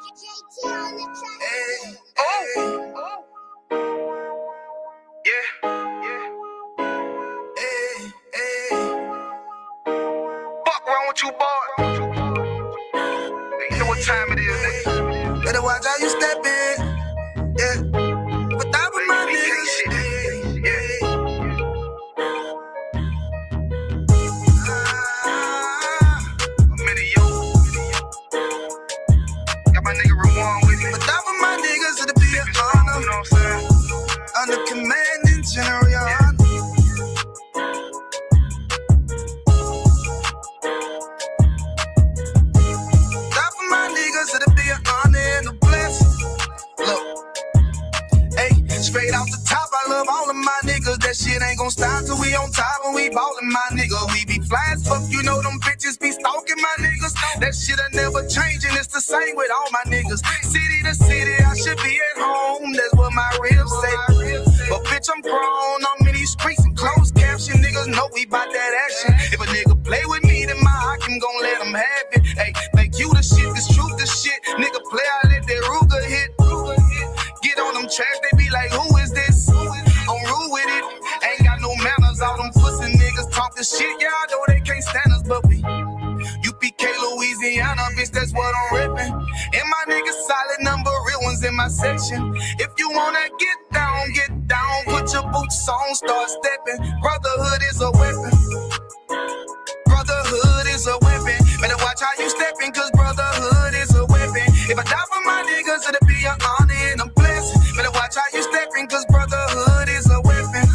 Hey, hey. Hey, hey. Fuck wrong with you, boy? You know what time it is, nigga. Better watch how you step in. Yeah. Without my niggas. Yeah. I'm in the yo. Got my nigga Rewan with me. Without my niggas, it'll be an honor. You know what I'm saying? Under commanding general, yeah. It'll be an honor and a blessing. Look, hey, straight off the top, I love all of my niggas. That shit ain't gon' stop till we on top and we ballin', my nigga. We be fly as fuck, you know them bitches be stalking my niggas. That shit'll never change and it's the same with all my niggas. City to city, I should be at home. That's what my ribs say. But bitch, I'm grown. I'm in these streets and closed caption. Niggas know we bout that action. If a nigga play with me, then my Hakim gon' let him have it. Hey, make you the shit, this truth the shit. Nigga play, I let that Ruger hit. Get on them tracks, they be like, who is this? I'm rude with it. Ain't got no manners. All them pussy niggas talk the shit. Yeah, I know they can't stand us, but we U.P.K, Louisiana, bitch, that's what I'm rippin'. And my niggas solid number, real ones in my section. If you wanna get down, put your boots on, start stepping. Brotherhood is a weapon. Brotherhood is a weapon. Better watch how you steppin', cause brotherhood is a weapon. If I die for my niggas, it'll be an honor and a blessing. Better watch how you steppin', cause brotherhood is a weapon.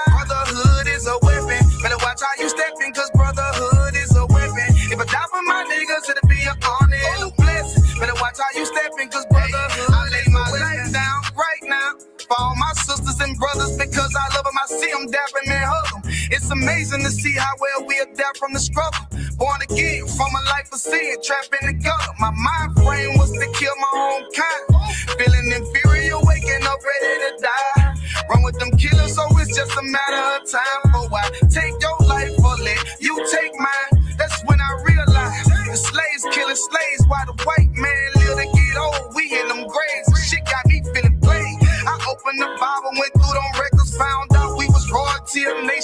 Brotherhood is a weapon. Better watch how you steppin', cause brotherhood is a weapon. If I die for my niggas, it'll be an honor and a blessing. Better watch how you steppin', cause brotherhood. I lay my life down right now for all my sisters and brothers, because I love them. I see them dapping and hug them. It's amazing to see how well we adapt from the struggle. Born again from a life of sin, trapped in the gutter. My mind frame was to kill my own kind. Feeling inferior, waking up ready to die. Run with them killers, so it's just a matter of time. For I take your life or let you take mine. That's when I realized the slaves killing slaves while the white man live to get old. We in them graves. Shit got me feeling played. I opened the Bible, went through them records, found out we was royalty of the nation.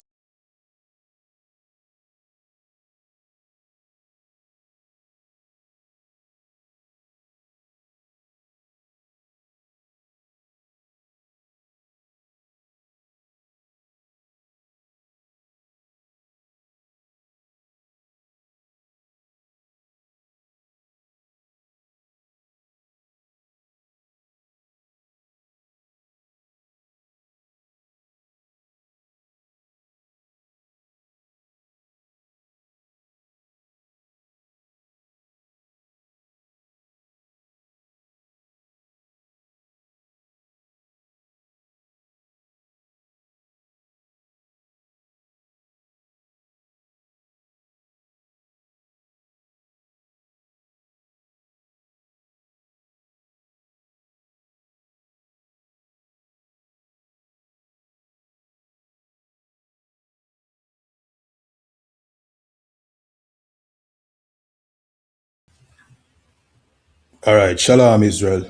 All right, Shalom Israel.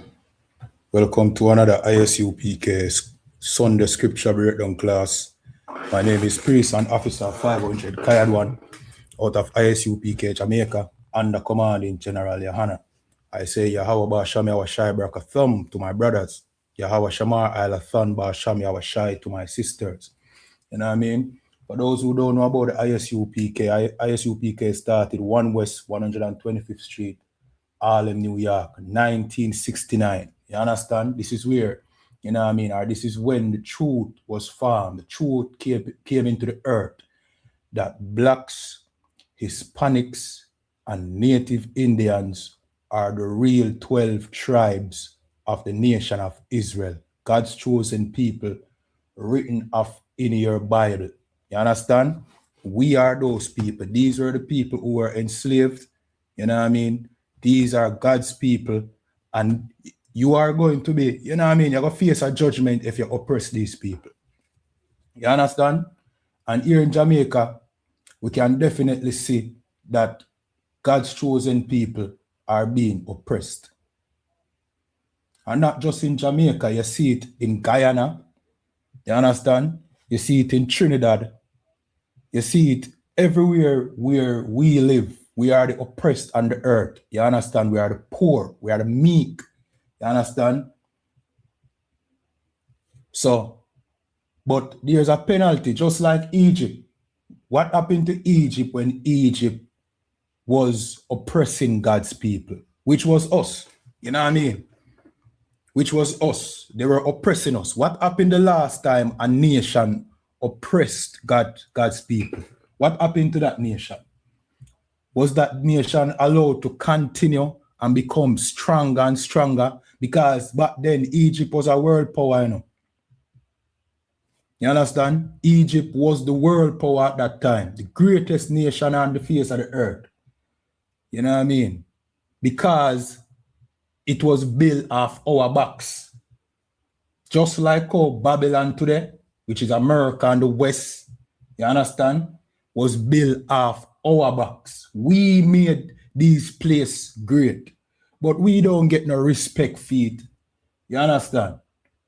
Welcome to another I.S.U.P.K Sunday Scripture Breakdown class. My name is Priest and Officer 500 Kayadwan out of I.S.U.P.K Jamaica under commanding General YAHANNA. I say Yahweh Basham Yahweh Baraka Thumb to my brothers. Yahweh Shamar Ilathon Basham Yahweh to my sisters. You know what I mean? For those who don't know about the I.S.U.P.K, I.S.U.P.K started 1 West 125th Street, Harlem, New York, 1969. You understand? This is where, you know what I mean, or this is when the truth was formed. The truth came into the earth that blacks, Hispanics, and Native Indians are the real 12 tribes of the nation of Israel. God's chosen people written off in your Bible. You understand? We are those people. These are the people who were enslaved. You know what I mean? These are God's people, and you are going to be, you know what I mean, you're going to face a judgment if you oppress these people. You understand? And here in Jamaica, we can definitely see that God's chosen people are being oppressed. And not just in Jamaica, you see it in Guyana, you understand? You see it in Trinidad, you see it everywhere where we live. We are the oppressed on the earth, you understand? We are the poor, we are the meek, you understand? So, but there's a penalty, just like Egypt. What happened to Egypt when Egypt was oppressing God's people, which was us, you know what I mean? Which was us. They were oppressing us. What happened the last time a nation oppressed God's people? What happened to that nation? Was that nation allowed to continue and become stronger and stronger? Because back then Egypt was a world power, you know. You understand? Egypt was the world power at that time, the greatest nation on the face of the earth. You know what I mean? Because it was built off our backs. Just like how Babylon today, which is America and the West, you understand, was built off our backs. We made these places great, but we don't get no respect for it. You understand?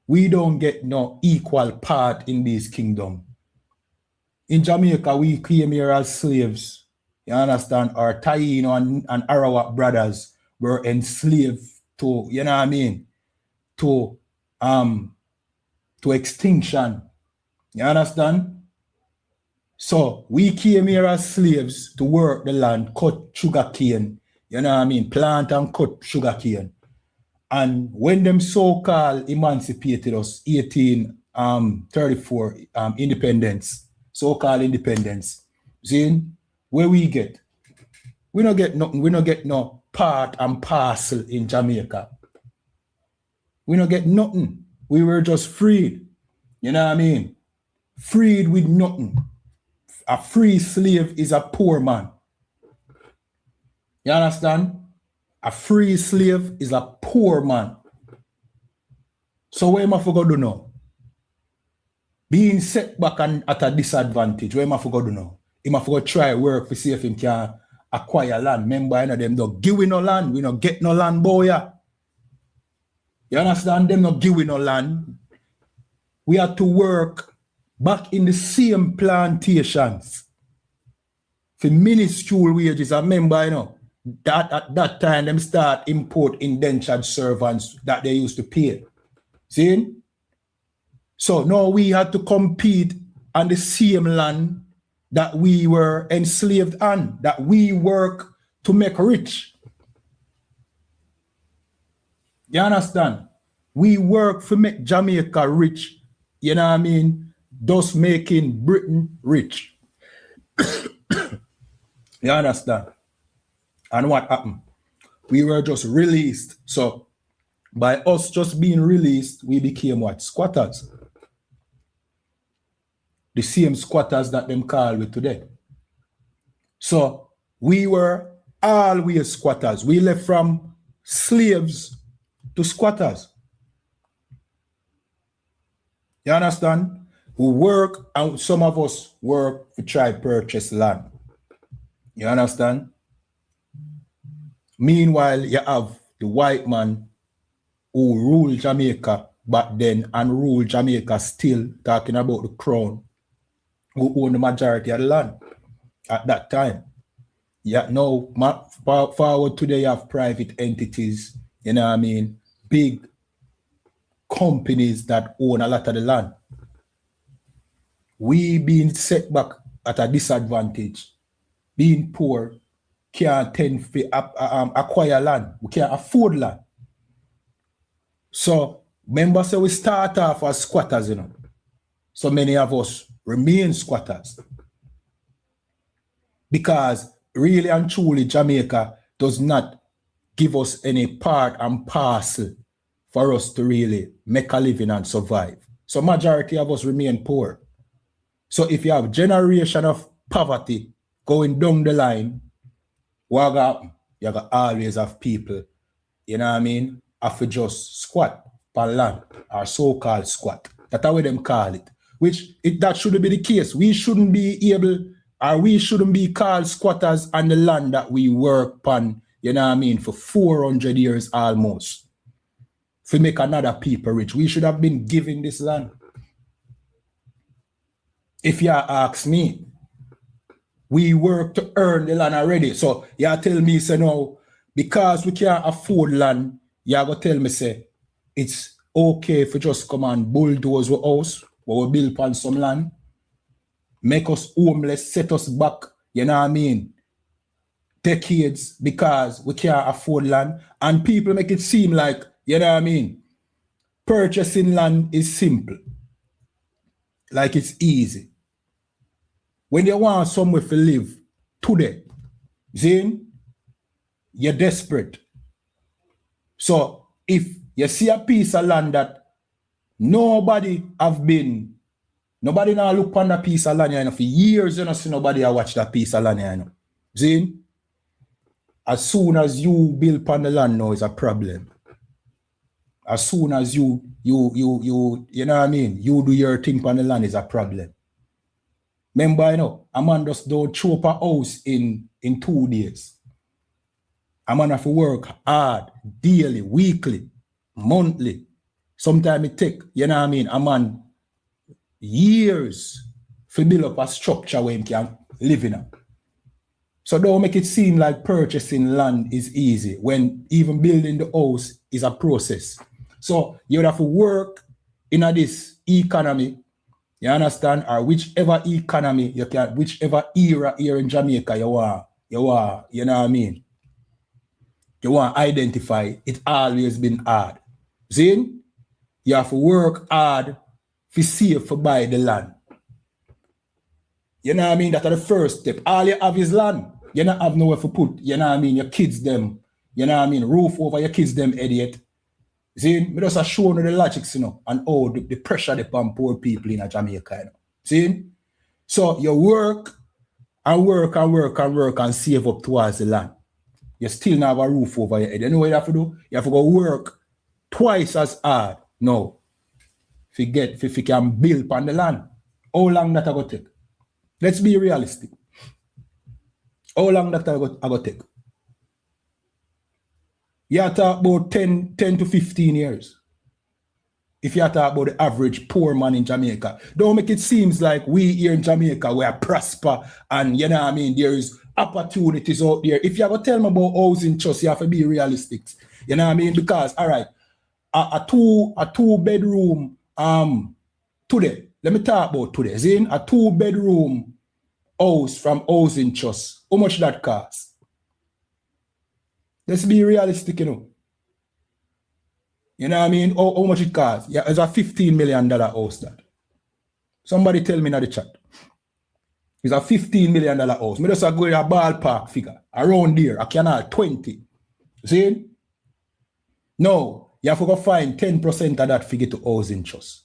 We don't get no equal part in this kingdom. In Jamaica, we came here as slaves. You understand? Our Taino and Arawak brothers were enslaved to, you know what I mean, to extinction. You understand? So we came here as slaves to work the land, cut sugar cane, you know what I mean, plant and cut sugar cane. And when them so-called emancipated us, 1834, independence, so-called independence, see, where we get? We don't get nothing, we don't get no part and parcel in Jamaica. We don't get nothing. We were just freed. You know what I mean? Freed with nothing. A free slave is a poor man. You understand? A free slave is a poor man. So what am I forgot to know? Being set back and at a disadvantage, what am I forgot to know? Him I forgot try work to see if he can acquire land. Remember, you know, them don't give we no land. We don't get no land, boy. You understand? Them not give we no land. We had to work back in the same plantations for minuscule wages. I remember, you know, that at that time them start import indentured servants that they used to pay. See? So now we had to compete on the same land that we were enslaved on, that we work to make rich. You understand? We work to make Jamaica rich, you know what I mean? Thus making Britain rich. You understand? And what happened? We were just released. So by us just being released, we became what? Squatters. The same squatters that them call with today. So we were always squatters. We left from slaves to squatters. You understand? We work, and some of us work to try purchase land. You understand? Meanwhile, you have the white man who ruled Jamaica back then and ruled Jamaica still, talking about the crown, who owned the majority of the land at that time. Yeah, now, forward today, you have private entities, you know what I mean? Big companies that own a lot of the land. We being set back at a disadvantage, being poor, can't tend to acquire land. We can't afford land. So, remember, so we start off as squatters, you know. So many of us remain squatters. Because really and truly, Jamaica does not give us any part and parcel for us to really make a living and survive. So majority of us remain poor. So if you have generation of poverty going down the line, what happen? You got always have people, you know what I mean, have to just squat per land, or so-called squat. That's how them call it. Which that shouldn't be the case. We shouldn't be able, or we shouldn't be called squatters on the land that we work upon you know what I mean, for 400 years almost. To make another people rich. We should have been given this land. If you ask me, we work to earn the land already. So you tell me, say no, because we can't afford land, you go tell me, say, it's okay if we just come and bulldoze our house, or we build upon some land, make us homeless, set us back, you know what I mean, decades because we can't afford land. And people make it seem like, you know what I mean, purchasing land is simple. Like it's easy. When you want somewhere to live today, Zane, you're desperate. So if you see a piece of land that nobody now look on that piece of land, you know, for years, you know, see nobody watch that piece of land, you know. Zane, as soon as you build upon the land now is a problem. As soon as you know what I mean, you do your thing on the land is a problem. Remember, you know, a man just don't throw up a house in 2 days. A man have to work hard, daily, weekly, monthly. Sometimes it take, you know what I mean, a man years to build up a structure where he can live in. So don't make it seem like purchasing land is easy when even building the house is a process. So you would have to work in this economy, you understand, or whichever economy you can, whichever era here in Jamaica you know what I mean? You want to identify, it's always been hard. See? You have to work hard to save for buy the land. You know what I mean? That's the first step. All you have is land. You don't have nowhere to put, you know what I mean, your kids them, you know what I mean, roof over your kids them idiot. See, me just show you the logics, you know, and all the pressure upon poor people in Jamaica, you know. See? So you work and save up towards the land. You still not have a roof over your head. You know what you have to do? You have to go work twice as hard. No. If you can build upon the land. How long that I go take? Let's be realistic. How long that I go take? You talk about 10 to 15 years. If you talk about the average poor man in Jamaica, don't make it seem like we here in Jamaica, we are prosper and, you know what I mean, there is opportunities out there. If you ever tell me about housing trust, you have to be realistic. You know what I mean? Because, all right, a two bedroom, today, let me talk about today. Zin, a 2-bedroom house from housing trust, how much that cost? Let's be realistic, you know. You know what I mean? How much it costs? Yeah, it's a $15 million house that. Somebody tell me in the chat. It's a $15 million house. Me just go with a ballpark figure. Around there, I cannot 20. See? No, you have to go find 10% of that figure to housing trust.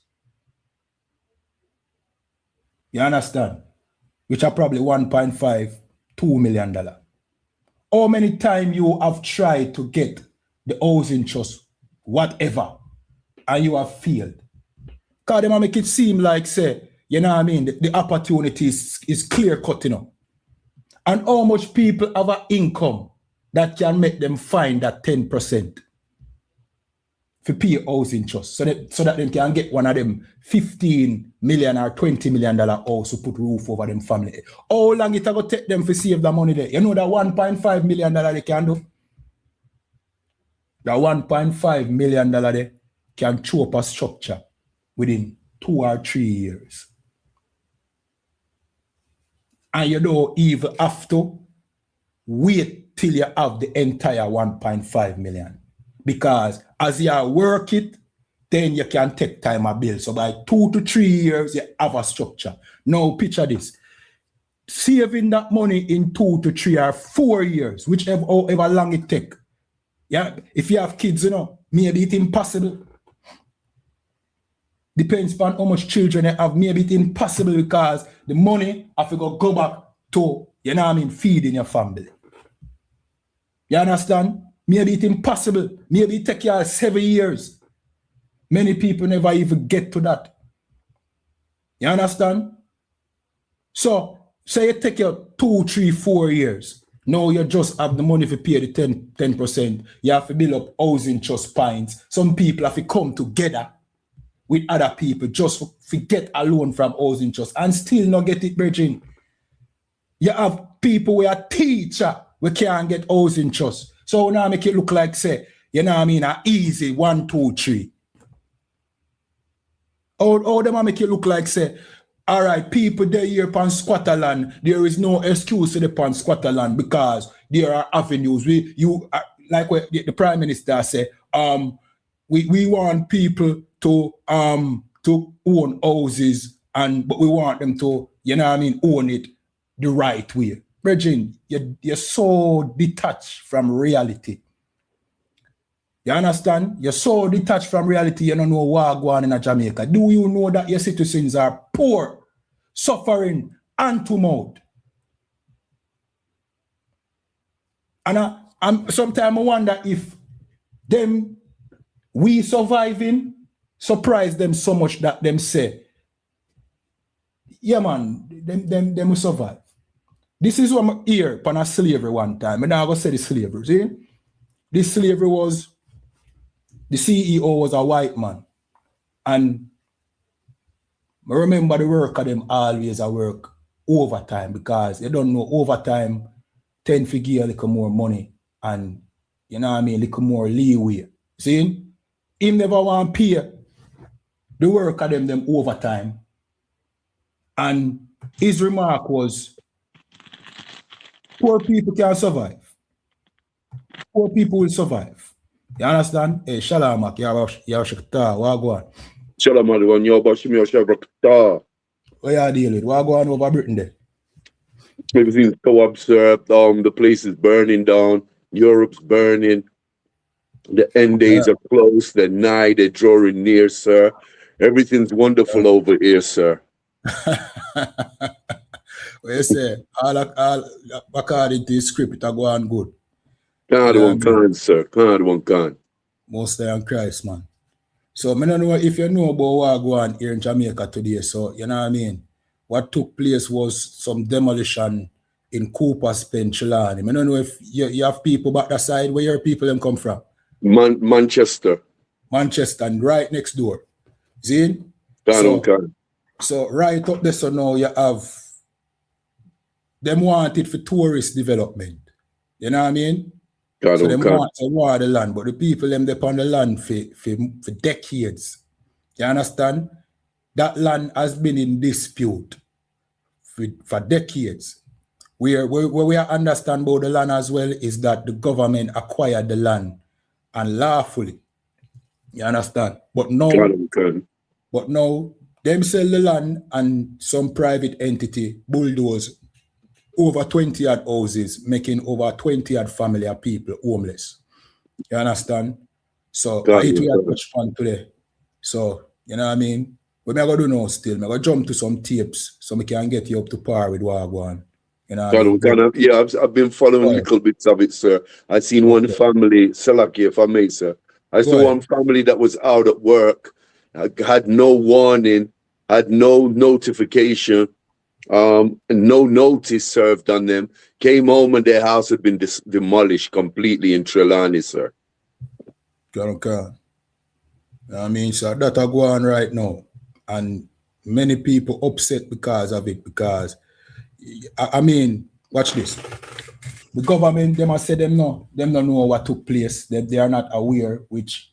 You understand? Which are probably $1.5, $2 million. How many times you have tried to get the housing trust, whatever, and you have failed? Because they make it seem like, say, you know what I mean, the opportunity is clear cut, you know. And how much people have an income that can make them find that 10% for pay housing trust so that they can get one of them $15 million or $20 million house to put roof over them family. How long it will take them to save the money there? You know that $1.5 million they can do? That $1.5 million they can chew up a structure within 2 or 3 years. And you don't even have to wait till you have the entire 1.5 million. Because as you work it, then you can take time and build. So by 2 to 3 years, you have a structure. Now picture this. Saving that money in 2 to 3 or 4 years, however long it take. Yeah, if you have kids, you know, maybe it's impossible. Depends upon how much children you have. Maybe it's impossible because the money have to go back to, you know what I mean, feeding your family. You understand? Maybe it's impossible. Maybe it take you 7 years. Many people never even get to that. You understand? So, say it take you 2, 3, 4 years. No, you just have the money to pay the 10%. You have to build up housing trust points. Some people have to come together with other people just to get a loan from housing trust and still not get it, bridging. You have people who are teacher we can't get housing trust. So now make it look like, say, you know what I mean, a easy 1, 2, 3. How them make it look like, say, all right, people there here upon squatter land, there is no excuse to the upon squatter land because there are avenues. Like what the Prime Minister said, we want people to own houses, but we want them to, you know what I mean, own it the right way. Bridging, you're so detached from reality. You understand? You're so detached from reality, you don't know what's going on in Jamaica. Do you know that your citizens are poor, suffering, and to mouth? And sometimes I wonder if we surviving surprise them so much that them say, yeah man, them will survive. This is what I'm here upon a slavery one time. And now I'm going to say the slavery, see? This slavery was, the CEO was a white man. And I remember the work of them always a work overtime because you don't know overtime tend to give a little more money and, you know what I mean, a little more leeway. See? He never want to pay the work of them overtime. And his remark was, poor people can survive. Poor people will survive. You understand? Hey, Shalom, YAHANNA, what go on? Shalom, everyone. YAHANNA. Where you deal with? What go on over Britain there? Everything's so absurd. The place is burning down. Europe's burning. The end days are close. They're nigh. They're drawing near, sir. Everything's wonderful over here, sir. What you say? All according to the script, it go on good. God one can, sir. God one can. Most on Christ, man. So I don't know if you know about what go on here in Jamaica today. So you know what I mean? What took place was some demolition in Cooper's Pen, Chilani. I don't know if you have people back that side. Where your people them come from? Manchester. Manchester, and right next door. See? So right up there, so now you have them want it for tourist development. You know what I mean? So them want to war the land, but the people them they on the land for decades. You understand? That land has been in dispute for decades. Where we understand about the land as well is that the government acquired the land unlawfully. You understand? But now them sell the land and some private entity bulldoze over 20 odd houses, making over 20 odd family of people homeless. You understand? So it we are touch on today. So, you know what I mean? What I'm going to do now still, I'm going to jump to some tips so we can get you up to par with what I want. You know what I mean? Yeah, I've been following little bits of it, sir. I seen one family, Salaki, if I may, sir. I saw one family that was out at work, had no warning, had no notification, and no notice served on them. Came home and their house had been demolished completely in Trelawney, sir. Okay. I mean, so that are going on right now. And many people upset because of it, because, I mean, watch this. The government, they must say them don't know what took place, that they are not aware, which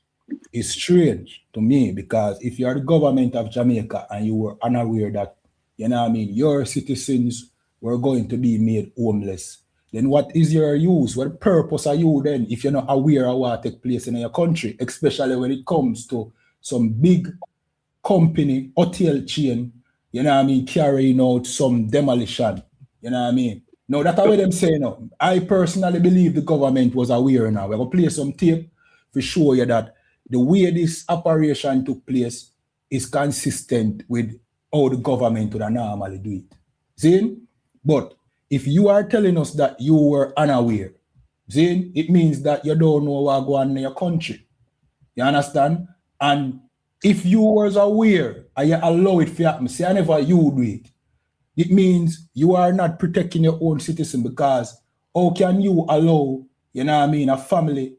is strange to me, because if you are the government of Jamaica and you were unaware that, you know what I mean, your citizens were going to be made homeless, then what is your use? What purpose are you then if you're not aware of what take place in your country, especially when it comes to some big company, hotel chain, you know what I mean, carrying out some demolition, you know what I mean? Now, that's what them say now. I personally believe the government was aware now. We're going to play some tape to show you that the way this operation took place is consistent with how the government would normally do it. See? But if you are telling us that you were unaware, see, it means that you don't know what's going on in your country. You understand? And if you was aware and you allow it to happen, say, whenever you do it, it means you are not protecting your own citizen, because How can you allow, you know what I mean, a family,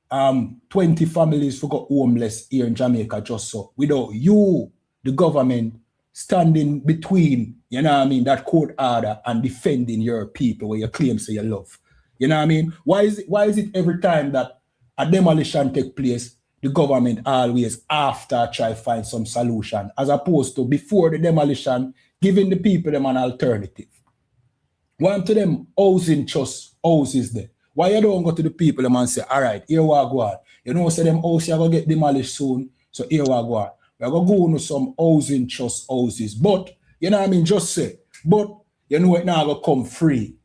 20 families who got homeless here in Jamaica just so, without you, the government, standing between, you know what I mean, that court order and defending your people where you claim say you love. You know what I mean? Why is it every time that a demolition take place, the government always after try to find some solution, as opposed to before the demolition, giving the people them an alternative? Why to them housing trust houses there? Why you don't go to the people them and say, all right, here we go on. You know, say them houses are going to get demolished soon, so here we go on. We're going to go into some housing trust houses. But, you know what I mean, just say, but you know it now going to come free.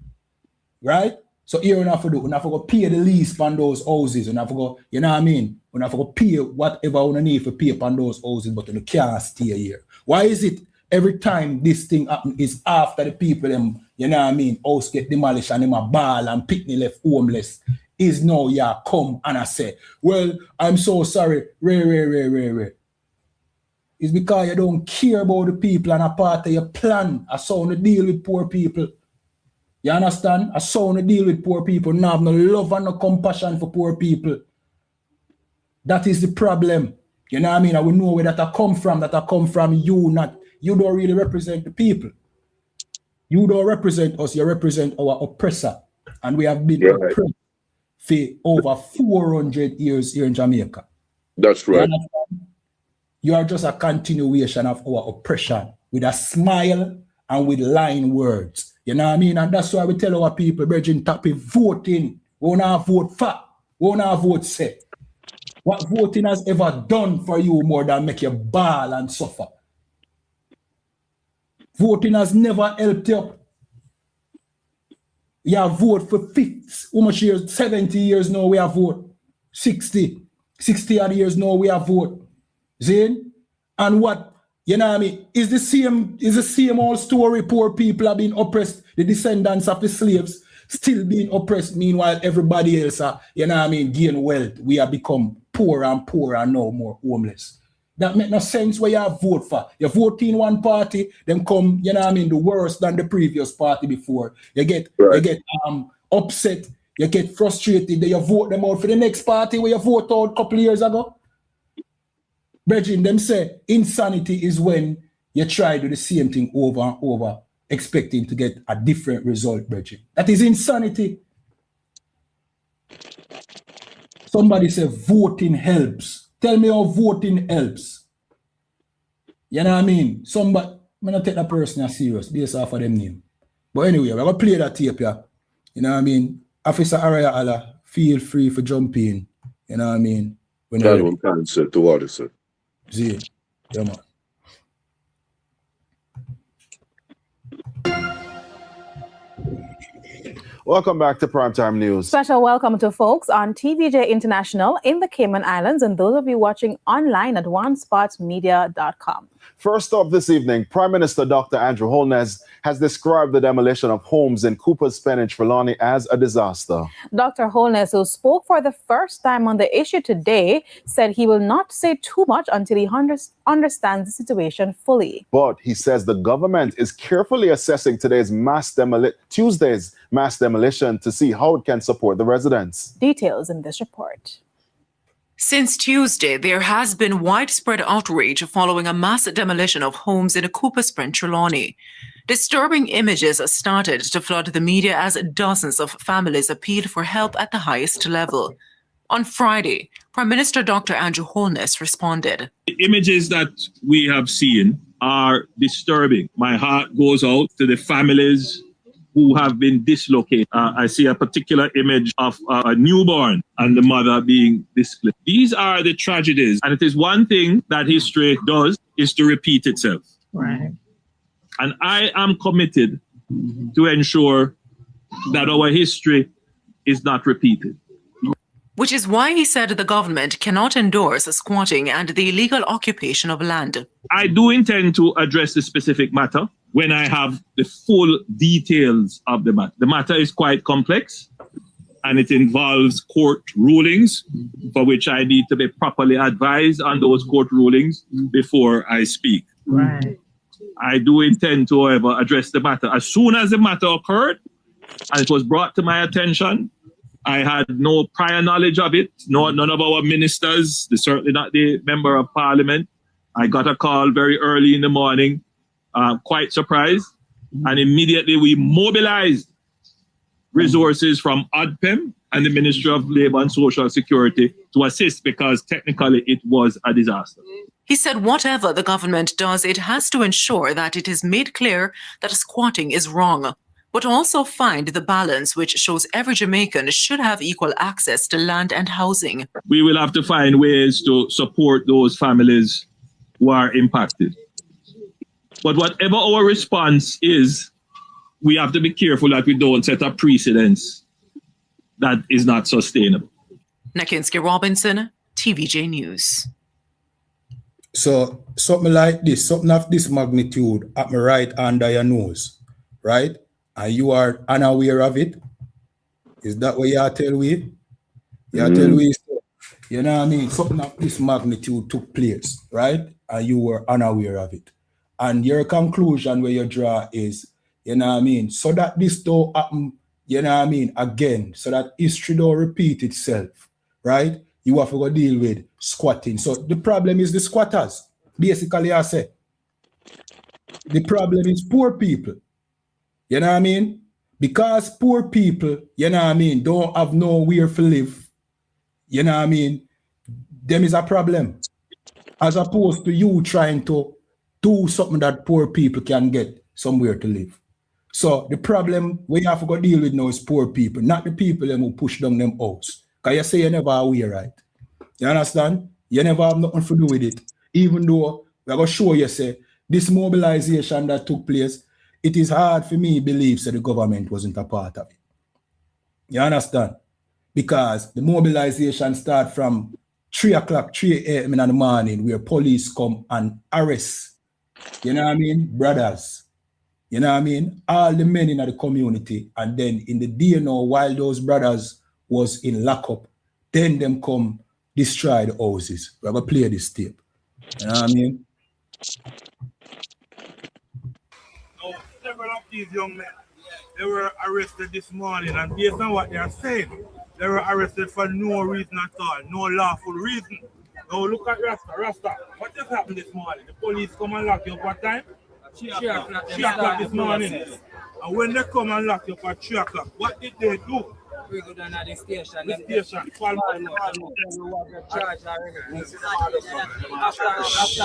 Right? So here we have to do, we have to go pay the lease on those houses. We have to go, you know what I mean? We have to go pay whatever we need to pay on those houses, but you can't stay here. Why is it every time this thing happens is after the people, them, you know what I mean, house get demolished and them a ball and Pitney left homeless, is now you come and I say, well, I'm so sorry, Ray. It's because you don't care about the people and a part of your plan. I saw to deal with poor people. You understand? I saw to deal with poor people. Now have no love and no compassion for poor people. That is the problem. You know what I mean? I will know where that I come from. That I come from you, not you don't really represent the people. You don't represent us, you represent our oppressor. And we have been oppressed for over 400 years here in Jamaica. That's right. You are just a continuation of our oppression with a smile and with lying words. You know what I mean? And that's why we tell our people, Virgin Tappy, voting. We want to vote for. We want to vote say. What voting has ever done for you more than make you bawl and suffer? Voting has never helped you. You have voted for 50, how much years? 70 years now we have voted. 60 odd years now we have voted. Zane? And what, you know what I mean, is the same old story. Poor people have been oppressed, the descendants of the slaves still being oppressed, meanwhile everybody else are, you know what I mean, gain wealth. We have become poorer and poorer and now more homeless. That make no sense where you vote for. You vote in one party, then come, you know what I mean, the worse than the previous party before. You get upset, you get frustrated, then you vote them out for the next party where you vote out a couple of years ago. Brethren, them say insanity is when you try to do the same thing over and over, expecting to get a different result, brethren. That is insanity. Somebody say voting helps. Tell me how voting helps. You know what I mean? Somebody, I'm not take that person as serious based off of them name. But anyway, we're going to play that tape, yeah. You know what I mean? Officer Araya Allah, feel free for jumping. You know what I mean? When I'm kind sir, to water, sir. See, yeah, man. Welcome back to Primetime News. Special welcome to folks on TVJ International in the Cayman Islands and those of you watching online at onespotmedia.com. First up this evening, Prime Minister Dr. Andrew Holness has described the demolition of homes in Cooper's Pen in Trelawney as a disaster. Dr. Holness, who spoke for the first time on the issue today, said he will not say too much until he understands the situation fully. But he says the government is carefully assessing Tuesday's mass demolition to see how it can support the residents. Details in this report. Since Tuesday, there has been widespread outrage following a mass demolition of homes in Cooper Pen, Trelawney. Disturbing images started to flood the media as dozens of families appealed for help at the highest level. On Friday, Prime Minister Dr. Andrew Holness responded. The images that we have seen are disturbing. My heart goes out to the families who have been dislocated. I see a particular image of a newborn and the mother being displaced. These are the tragedies. And it is one thing that history does is to repeat itself. Right. And I am committed to ensure that our history is not repeated. Which is why he said the government cannot endorse squatting and the illegal occupation of land. I do intend to address the specific matter when I have the full details of the matter. The matter is quite complex and it involves court rulings for which I need to be properly advised on those court rulings before I speak. Right. I do intend to, however, address the matter. As soon as the matter occurred, and it was brought to my attention. I had no prior knowledge of it. None of our ministers, certainly not the member of parliament. I got a call very early in the morning, quite surprised. And immediately we mobilized resources from I.S.U.P.K and the Ministry of Labour and Social Security to assist, because technically it was a disaster. He said whatever the government does, it has to ensure that it is made clear that squatting is wrong, but also find the balance which shows every Jamaican should have equal access to land and housing. We will have to find ways to support those families who are impacted. But whatever our response is, we have to be careful that we don't set a precedence that is not sustainable. Nakinski Robinson, TVJ News. So something like this, something of this magnitude at my right under your nose, right? And you are unaware of it. Is that what you are telling me? You are telling me, you know what I mean? Something of this magnitude took place, right? And you were unaware of it. And your conclusion where you draw is, you know what I mean? So that this don't happen, you know what I mean, again, so that history don't repeat itself, right? You have to go deal with squatting. So the problem is the squatters. Basically, I say, the problem is poor people. You know what I mean? Because poor people, you know what I mean, don't have nowhere to live. You know what I mean? Them is a problem. As opposed to you trying to do something that poor people can get somewhere to live. So the problem we have to go deal with now is poor people, not the people them who push down them house. Because you say you never aware, right? You understand? You never have nothing to do with it. Even though we're going to show you, say, this mobilization that took place, it is hard for me to believe that the government wasn't a part of it. You understand? Because the mobilization started from 3 o'clock, 3 a.m. in the morning, where police come and arrest, you know what I mean, brothers. You know what I mean? All the men in the community. And then in the day now, while those brothers was in lockup, then them come destroy the houses. We're going to play this tape. You know what I mean? Now, several of these young men, they were arrested this morning, and based on what they are saying, they were arrested for no reason at all, no lawful reason. Now look at Rasta. What just happened this morning? The police come and lock you up what time? 3 o'clock this morning. And when they come and lock you up at 3 o'clock, what did they do? We go down at the station. The station. After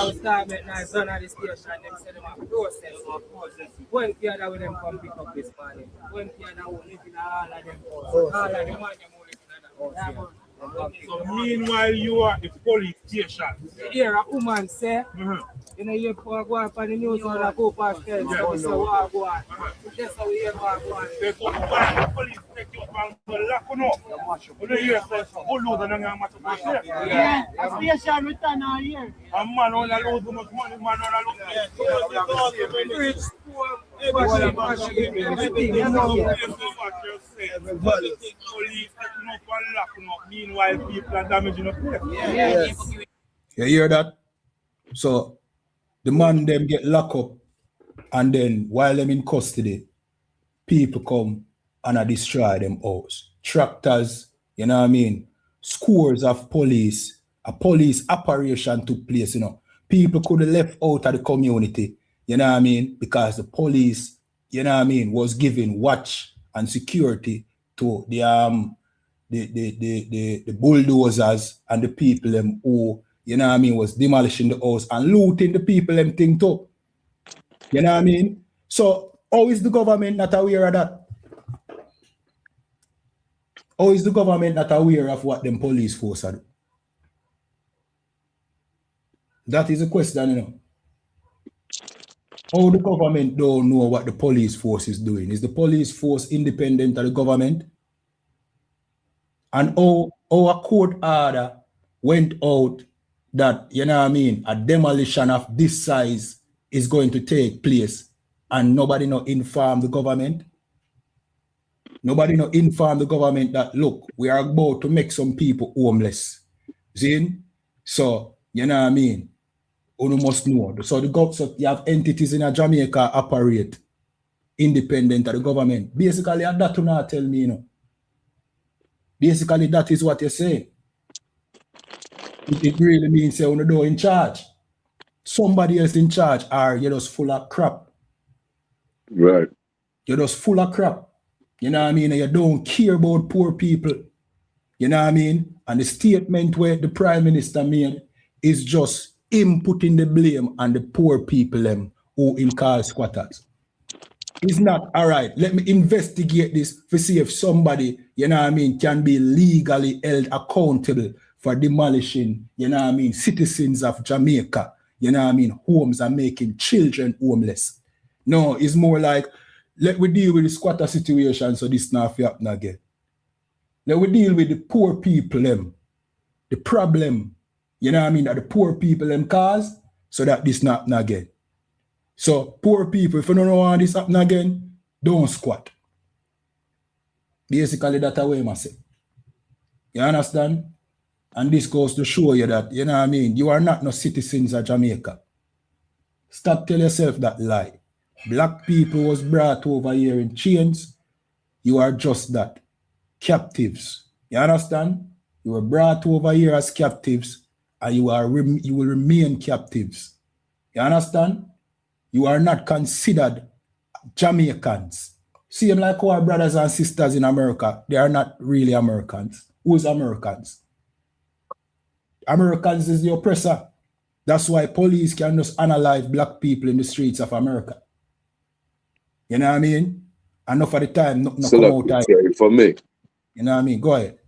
we start making nice run at the station, they say them have process. When Canada with them come pick up this morning. When Canada will live in all of them. All of them want them all live in that. So meanwhile, you are at the police station. Here, a woman say, you know, you go on for the news and go past there. So say, what go on? That's how we hear what go on. They go to the police, take you up and lock you up. You know, you say, who lose and then matter for sure. Yeah, the station return all here. A man only lose too much money, man only lose rich, poor, everything. Police taking up and locking up. Meanwhile, people are damaging the place. Yes. You hear that? So the man them get locked up, and then while them in custody, people come and destroy them house. Tractors, you know what I mean? Scores of police, a police operation took place, you know. People could have left out of the community, you know what I mean? Because the police, you know what I mean, was giving watch and security to the bulldozers and the people them who, you know what I mean, was demolishing the house and looting the people them thing too. You know what I mean? So how is the government not aware of that? How is the government not aware of what them police force are doing? That is a question, you know. How the government don't know what the police force is doing? Is the police force independent of the government? And how a court order went out that, you know what I mean, a demolition of this size is going to take place and nobody not inform the government? Nobody not inform the government that, look, we are about to make some people homeless. See? So, you know what I mean? You must know. So you have entities in Jamaica operate independent of the government. Basically, that do not tell me, you know. Basically, that is what you're saying. It really means you're not in charge. Somebody else in charge, or you're just full of crap. Right. You're just full of crap. You know what I mean? And you don't care about poor people. You know what I mean? And the statement where the Prime Minister made is just him putting the blame on the poor people who him call squatters. It's not all right. Let me investigate this to see if somebody, you know what I mean, can be legally held accountable for demolishing, you know what I mean, citizens of Jamaica, you know what I mean, homes and making children homeless. No, it's more like, let we deal with the squatter situation so this not happen again. Let we deal with the poor people, the problem, you know what I mean, that the poor people cause, so that this not happen again. So poor people, if you don't want this happen again, don't squat. Basically, that's the way I say. You understand? And this goes to show you that, you know what I mean, you are not no citizens of Jamaica. Stop telling yourself that lie. Black people was brought over here in chains. You are just that. Captives. You understand? You were brought over here as captives, and you will remain captives. You understand? You are not considered Jamaicans. See them like our brothers and sisters in America. They are not really Americans. Who is Americans? Americans is the oppressor. That's why police can just unalive black people in the streets of America. You know what I mean? Enough of the time, no come out for me. You know what I mean? Go ahead.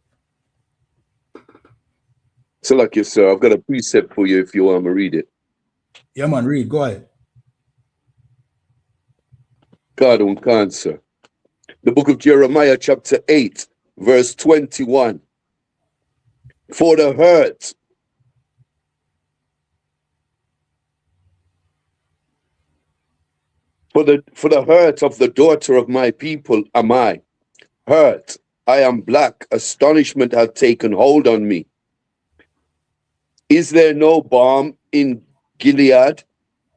So like you, sir, I've got a precept for you if you want to read it. Yeah, man, read. Go ahead. God won't answer. The book of Jeremiah, chapter 8, verse 21. For the hurt for the hurt of the daughter of my people am I hurt. I am black. Astonishment hath taken hold on me. Is there no balm in Gilead?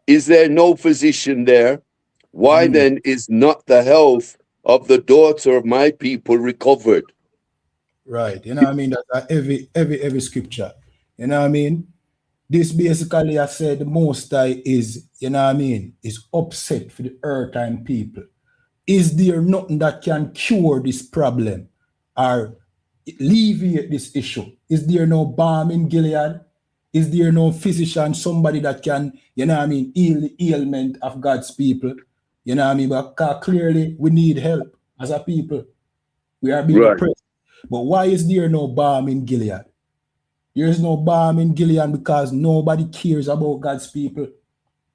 Is there no physician there? Why then is not the health of the daughter of my people recovered? Right. You know what I mean? That's every scripture. You know what I mean? This basically, I said, the Most High is, you know what I mean, is upset for the earth and people. Is there nothing that can cure this problem or alleviate this issue? Is there no balm in Gilead? Is there no physician, somebody that can, you know what I mean, heal the ailment of God's people? You know what I mean? But clearly, we need help as a people. We are being oppressed. But why is there no balm in Gilead? There is no balm in Gilead because nobody cares about God's people.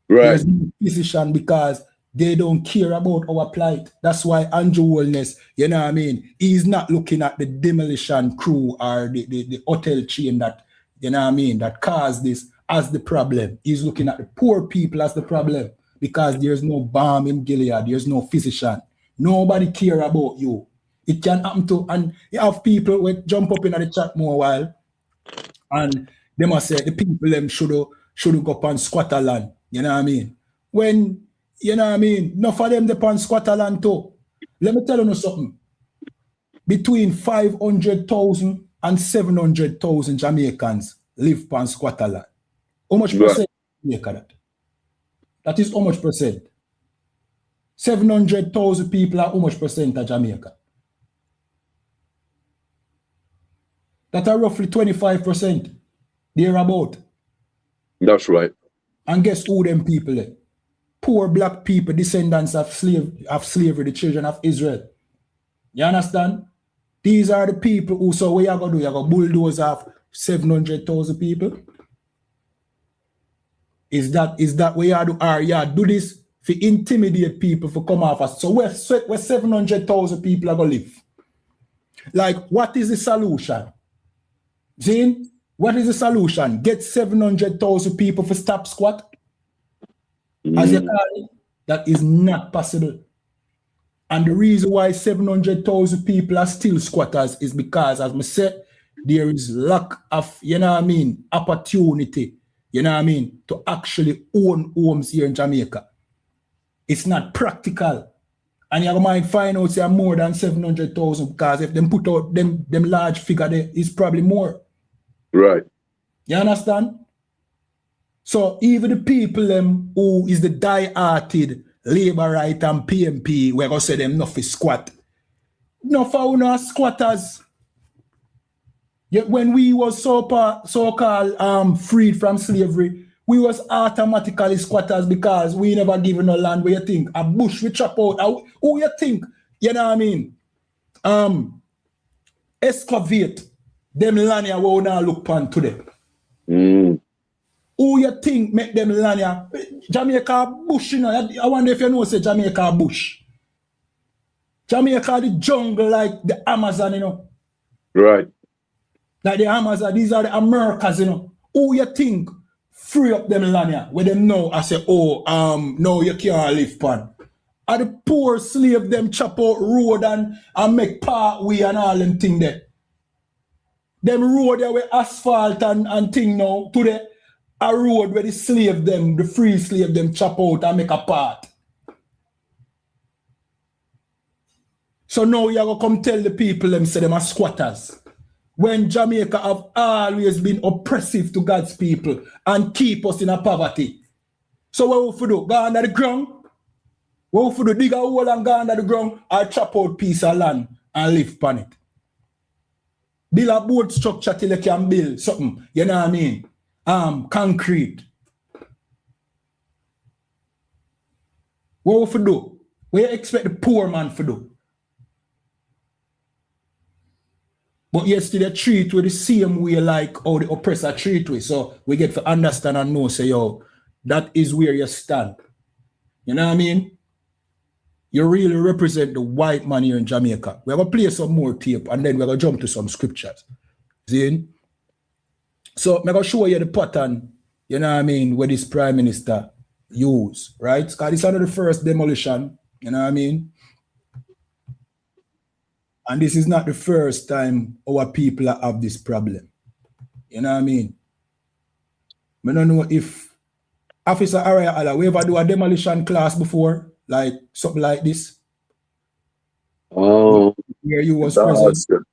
Right. There's no physician because they don't care about our plight. That's why Andrew Wellness, you know what I mean, he's not looking at the demolition crew or the hotel chain that, you know what I mean, that caused this as the problem. He's looking at the poor people as the problem because there's no balm in Gilead. There's no physician. Nobody care about you. It can happen to, and you have people who jump up in the chat more while, and they must say the people them should go upon squatter land. You know what I mean? When, you know what I mean, enough of them upon squatter land too. Let me tell you something. Between 500,000 and 700,000 Jamaicans live upon squatter land. How much percent Jamaica that? That is how much percent? 700,000 people are how much percent of Jamaica? That are roughly 25%. Thereabout. That's right. And guess who them people are? Poor black people, descendants of slavery, the children of Israel. You understand? These are the people who, so what you going to do? You going to bulldoze off 700,000 people? Is that what you do? Or you do this to intimidate people for come off us? So where 700,000 people are going to live? Like, what is the solution? Zane, what is the solution? Get 700,000 people for stop squat? As you call it? That is not possible. And the reason why 700,000 people are still squatters is because, as I said, there is lack of, you know what I mean, opportunity, you know what I mean, to actually own homes here in Jamaica. It's not practical. And you might find out say more than 700,000 because if them put out them large figure there, it's probably more. Right. You understand? So even the people them who is the die-hearted Labour Right and PMP, we're gonna say them not for squat. No for no squatters. Yet when we was so-called freed from slavery, we was automatically squatters because we never given no land. Where you think a bush we chop out? Who you think? You know what I mean? Excavate them land here where we now look upon today. Who you think make them land here? Jamaica bush, you know. I wonder if you know say Jamaica bush. Jamaica the jungle like the Amazon, you know. Right. Like the Amazon, these are the Americas, you know. Who you think free up them land here? Where them know I say, oh, no, you can't live pan. And the poor slave them chop out road and make pathway and all them thing there. Them road there with asphalt and thing now today. A road where the slave them, the free slave them chop out and make a path. So now you gonna come tell the people them say them are squatters. When Jamaica have always been oppressive to God's people and keep us in a poverty. So what we do? Go under the ground? What we do? Dig a hole and go under the ground or chop out piece of land and live upon it. Build a boat structure till you can build something, you know what I mean? Concrete. What we do? What you expect the poor man to do? But yesterday treat with the same way like how the oppressor treat with. So we get to understand and know, say, yo, that is where you stand. You know what I mean? You really represent the white man here in Jamaica. We're going to play some more tape and then we're going to jump to some scriptures. See? So I'm going to show you the pattern, you know what I mean, where this prime minister use, right? Because it's under the first demolition, you know what I mean? And this is not the first time our people have this problem. You know what I mean? I don't know if Officer Araya Ala, we ever do a demolition class before, like something like this? Oh, where you was present?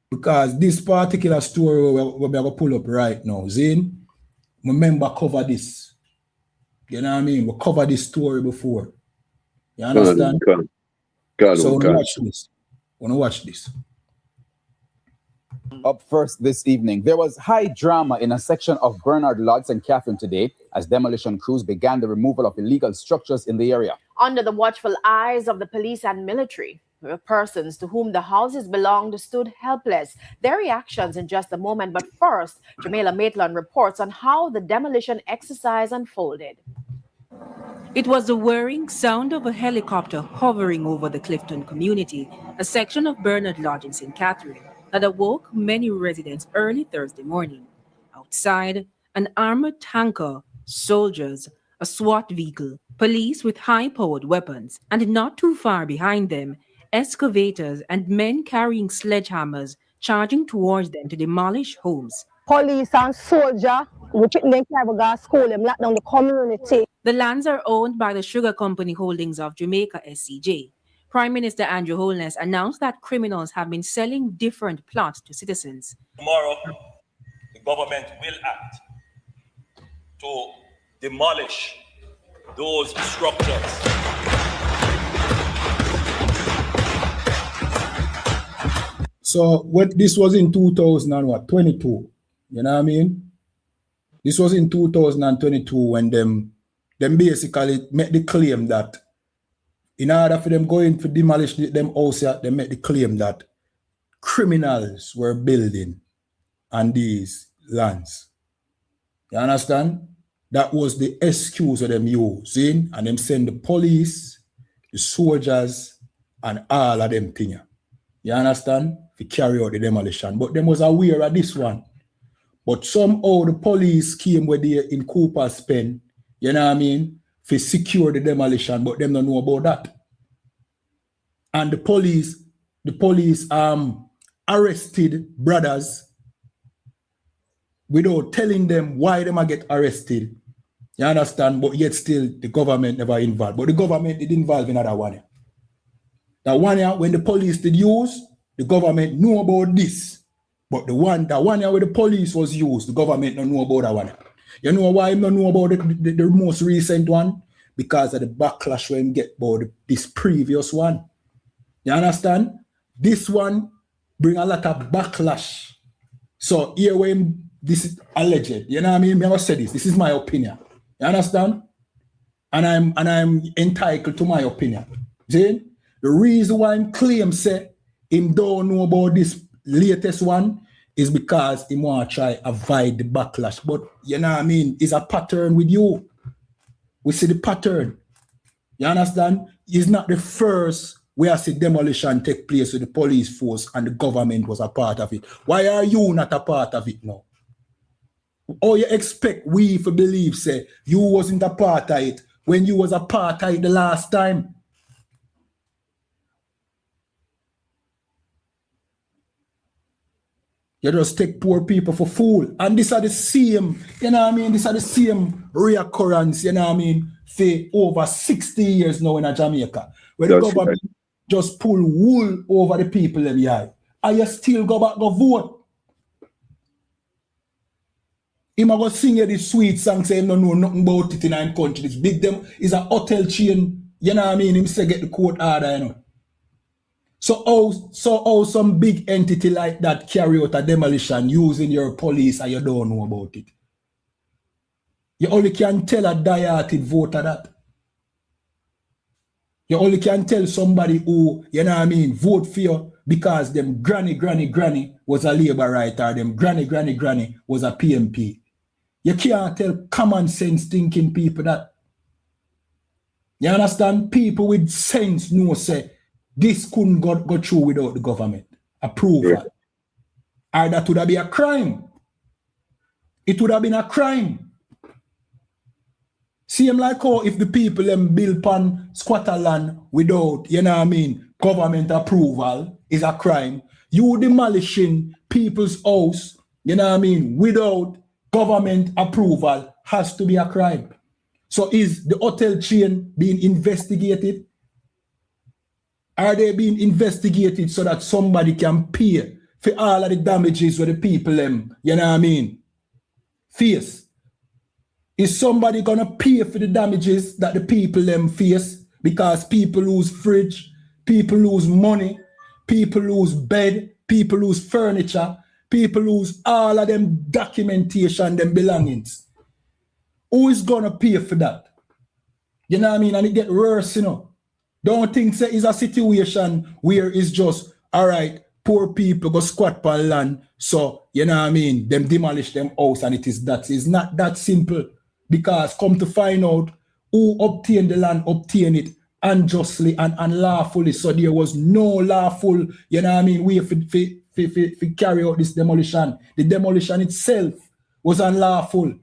Because this particular story we're going to pull up right now, Zane, remember cover this. You know what I mean? We covered this story before. You understand? So watch this. Watch this. Up first this evening, there was high drama in a section of Bernard Lodge and Catherine today as demolition crews began the removal of illegal structures in the area. Under the watchful eyes of the police and military, persons to whom the houses belonged stood helpless. Their reactions in just a moment, but first, Jamila Maitland reports on how the demolition exercise unfolded. It was the whirring sound of a helicopter hovering over the Clifton community, a section of Bernard Lodge in St. Catherine, that awoke many residents early Thursday morning. Outside, an armored tanker, soldiers, a SWAT vehicle, police with high-powered weapons, and not too far behind them, excavators and men carrying sledgehammers charging towards them to demolish homes. Police and soldiers, we put them to school, them lock down the community. The lands are owned by the Sugar Company Holdings of Jamaica, SCJ. Prime Minister Andrew Holness announced that criminals have been selling different plots to citizens. Tomorrow, the government will act to demolish those structures. So what this was in 2022, you know what I mean? This was in 2022 when them basically made the claim that in order for them going to demolish them houses, they made the claim that criminals were building on these lands. You understand? That was the excuse of them using, and them send the police, the soldiers, and all of them things. You understand? To carry out the demolition. But them was aware of this one. But somehow the police came where they in Cooper's Pen, you know what I mean, to secure the demolition, but them don't know about that. And the police arrested brothers without telling them why them get arrested. You understand? But yet still, the government never involved. But the government did involve in another one. That one year, when the police did use, the government knew about this. But that one year where the police was used, the government don't know about that one. You know why I don't know about the most recent one? Because of the backlash when get about this previous one. You understand? This one bring a lot of backlash. So here when this is alleged, you know what I mean? I must say this is my opinion. You understand? And I'm entitled to my opinion. See? The reason why him claim say him don't know about this latest one is because he want to try avoid the backlash. But you know what I mean? It's a pattern with you. We see the pattern. You understand? It's not the first where I see demolition take place with the police force and the government was a part of it. Why are you not a part of it now? Or you expect we to believe, say, you wasn't a part of it when you was a part of it the last time? You just take poor people for fool. And these are the same, you know what I mean? These are the same reoccurrence, you know what I mean, for over 60 years now in Jamaica. Where the government just pull wool over the people in the eye. And you still go back go vote. Him go sing you this sweet song, say him don't know nothing about it in our country. This big them is a hotel chain, you know what I mean? Him say get the court order, you know. So how some big entity like that carry out a demolition using your police and you don't know about it? You only can tell a die-hearted voter that. You only can tell somebody who, you know what I mean, vote for you because them granny was a Labour writer, them granny was a PMP. You can't tell common sense thinking people that. You understand? People with sense know say, this couldn't go through without the government approval. Yeah. Or that would have been a crime. It would have been a crime. Same like how if the people them build upon squatter land without, you know what I mean, government approval is a crime. You demolishing people's house, you know what I mean, without government approval has to be a crime. So is the hotel chain being investigated? Are they being investigated so that somebody can pay for all of the damages where the people them, you know what I mean, face? Is somebody gonna pay for the damages that the people them face because people lose fridge, people lose money, people lose bed, people lose furniture, people lose all of them documentation, them belongings? Who is gonna pay for that? You know what I mean? And it get worse, you know. Don't think say it's a situation where it's just, all right, poor people go squat on land, so, you know what I mean, them demolish them house and it is that. It's not that simple because come to find out who obtained the land, obtained it unjustly and unlawfully. So there was no lawful, you know what I mean, way for carry out this demolition. The demolition itself was unlawful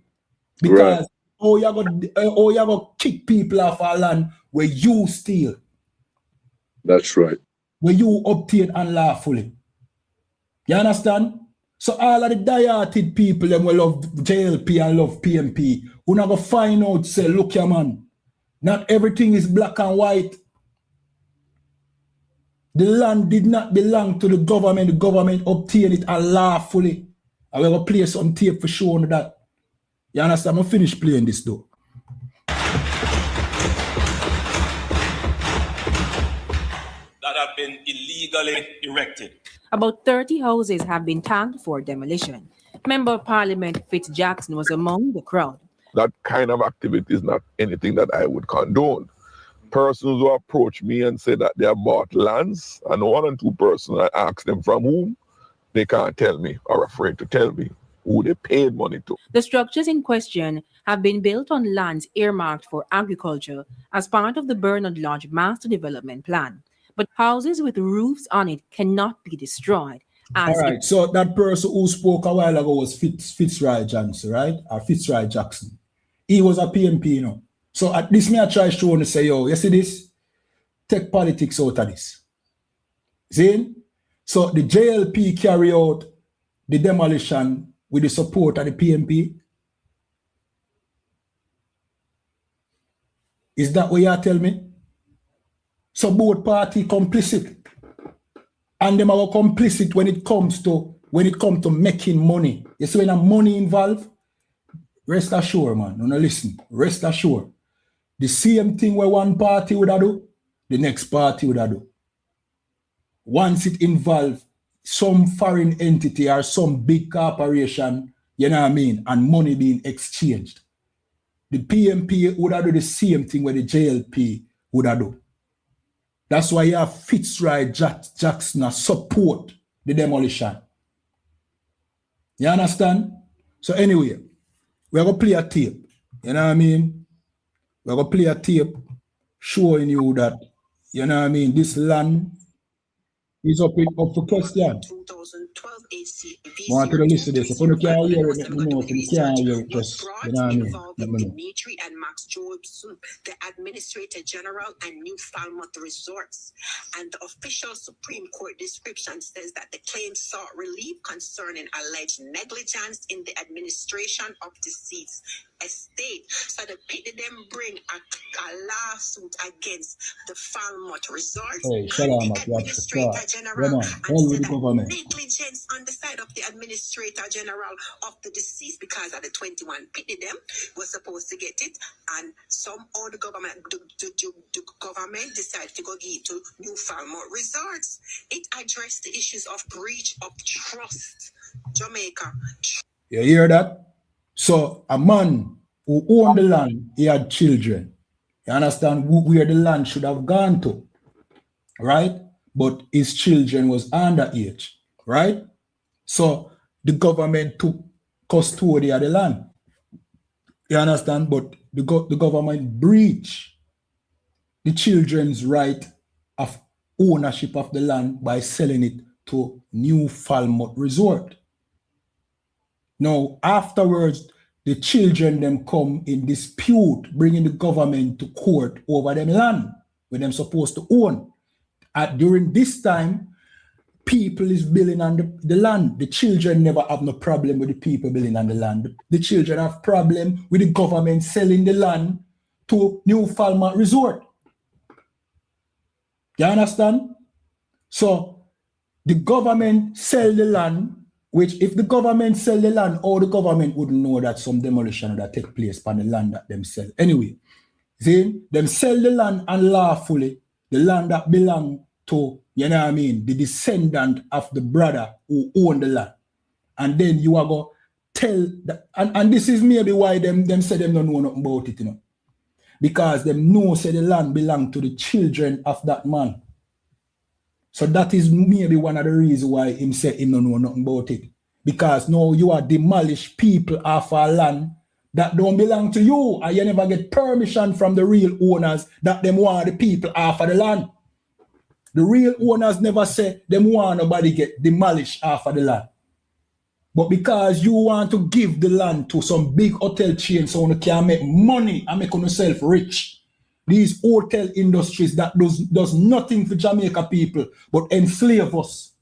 because right. you go kick people off our land where you steal. That's right. Where you obtain unlawfully. You understand? So all of the die-hearted people them will love JLP and love PMP. We're not going to find out, say, look here, man. Not everything is black and white. The land did not belong to the government. The government obtained it unlawfully. I will play some tape for showing that. You understand? I'm finished playing this though. Have been illegally erected. About 30 houses have been tagged for demolition. Member of Parliament Fitz Jackson was among the crowd. That kind of activity is not anything that I would condone. Persons who approach me and say that they have bought lands, and one or two persons, I ask them from whom, they can't tell me or are afraid to tell me who they paid money to. The structures in question have been built on lands earmarked for agriculture as part of the Bernard Lodge Master Development Plan. But houses with roofs on it cannot be destroyed. All right, so that person who spoke a while ago was Fitzroy Johnson, right? Or Fitzroy Jackson. He was a PMP, you know. So at this, me I try showing to say, yo, you see this? Take politics out of this. See? So the JLP carry out the demolition with the support of the PMP. Is that what you tell me? So both party complicit. And them are complicit when it comes to making money. You see when a money involved, rest assured, man. No, listen. Rest assured. The same thing where one party would do, the next party would do. Once it involves some foreign entity or some big corporation, you know what I mean, and money being exchanged, the PMP would do the same thing where the JLP would do. That's why you have Fitzroy Jackson support the demolition. You understand? So anyway, we're going to play a tape. You know what I mean? We're going to play a tape showing you that, you know what I mean, this land is up for question. 2012 HCV I want to listen to this. If you can't hear it, let me know. If you can't hear it, just, you know what I mean? Let me know. Dimitri and Max Jobson, the Administrator General and New Falmouth Resorts. And the official Supreme Court description says that the claim sought relief concerning alleged negligence in the administration of deceased estate. So the people them bring a lawsuit against the Falmouth Resort Hey, and SHALAM, the Administrator General and said that negligence on the side of the Administrator General of the deceased because of the 21 pity them was supposed to get it, and somehow the government decided to go give it to New Falmouth Resorts. It addressed the issues of breach of trust. Jamaica. You hear that? So a man who owned the land, he had children. You understand where the land should have gone to, right? But his children was underage, right? So the government took custody of the land. You understand? But the government breached the children's right of ownership of the land by selling it to New Falmouth Resort. Now, afterwards, the children them come in dispute, bringing the government to court over them land where them supposed to own. During this time, people is building on the land. The children never have no problem with the people building on the land. The children have problem with the government selling the land to New Falmouth Resort. You understand? So the government sell the land, which if the government sell the land, all the government wouldn't know that some demolition would take place on the land that them sell. Anyway, see, them sell the land unlawfully, the land that belong to, you know what I mean, the descendant of the brother who owned the land. And then you are going to tell, that, and this is maybe why them say them don't know nothing about it, you know. Because them know say the land belong to the children of that man. So that is maybe one of the reasons why him say him don't know nothing about it. Because now you are demolish people off our land that don't belong to you, and you never get permission from the real owners that them want the people off of the land. The real owners never say them want nobody get demolished off of the land. But because you want to give the land to some big hotel chain so you can make money and make yourself rich, these hotel industries that does nothing for Jamaica people but enslave us.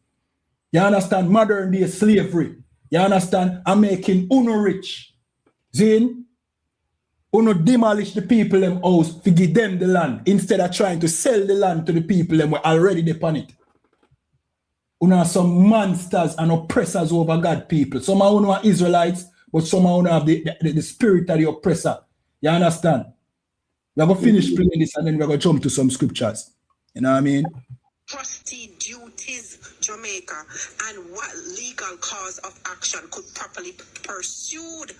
You understand? Modern day slavery. You understand? I'm making uno rich. Zin, uno demolish the people them house to give them the land instead of trying to sell the land to the people them were already upon it. Uno are some monsters and oppressors over God people. Some of uno are Israelites, but some of uno have the spirit of the oppressor. You understand? We're going to finish playing this and then we're going to jump to some scriptures. You know what I mean? Trustee duties, Jamaica, and what legal cause of action could properly be pursued.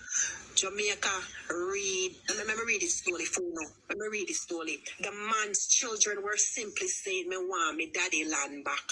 Jamaica, let me read it slowly, Funo. Let me read it slowly. The man's children were simply saying, me want me daddy land back.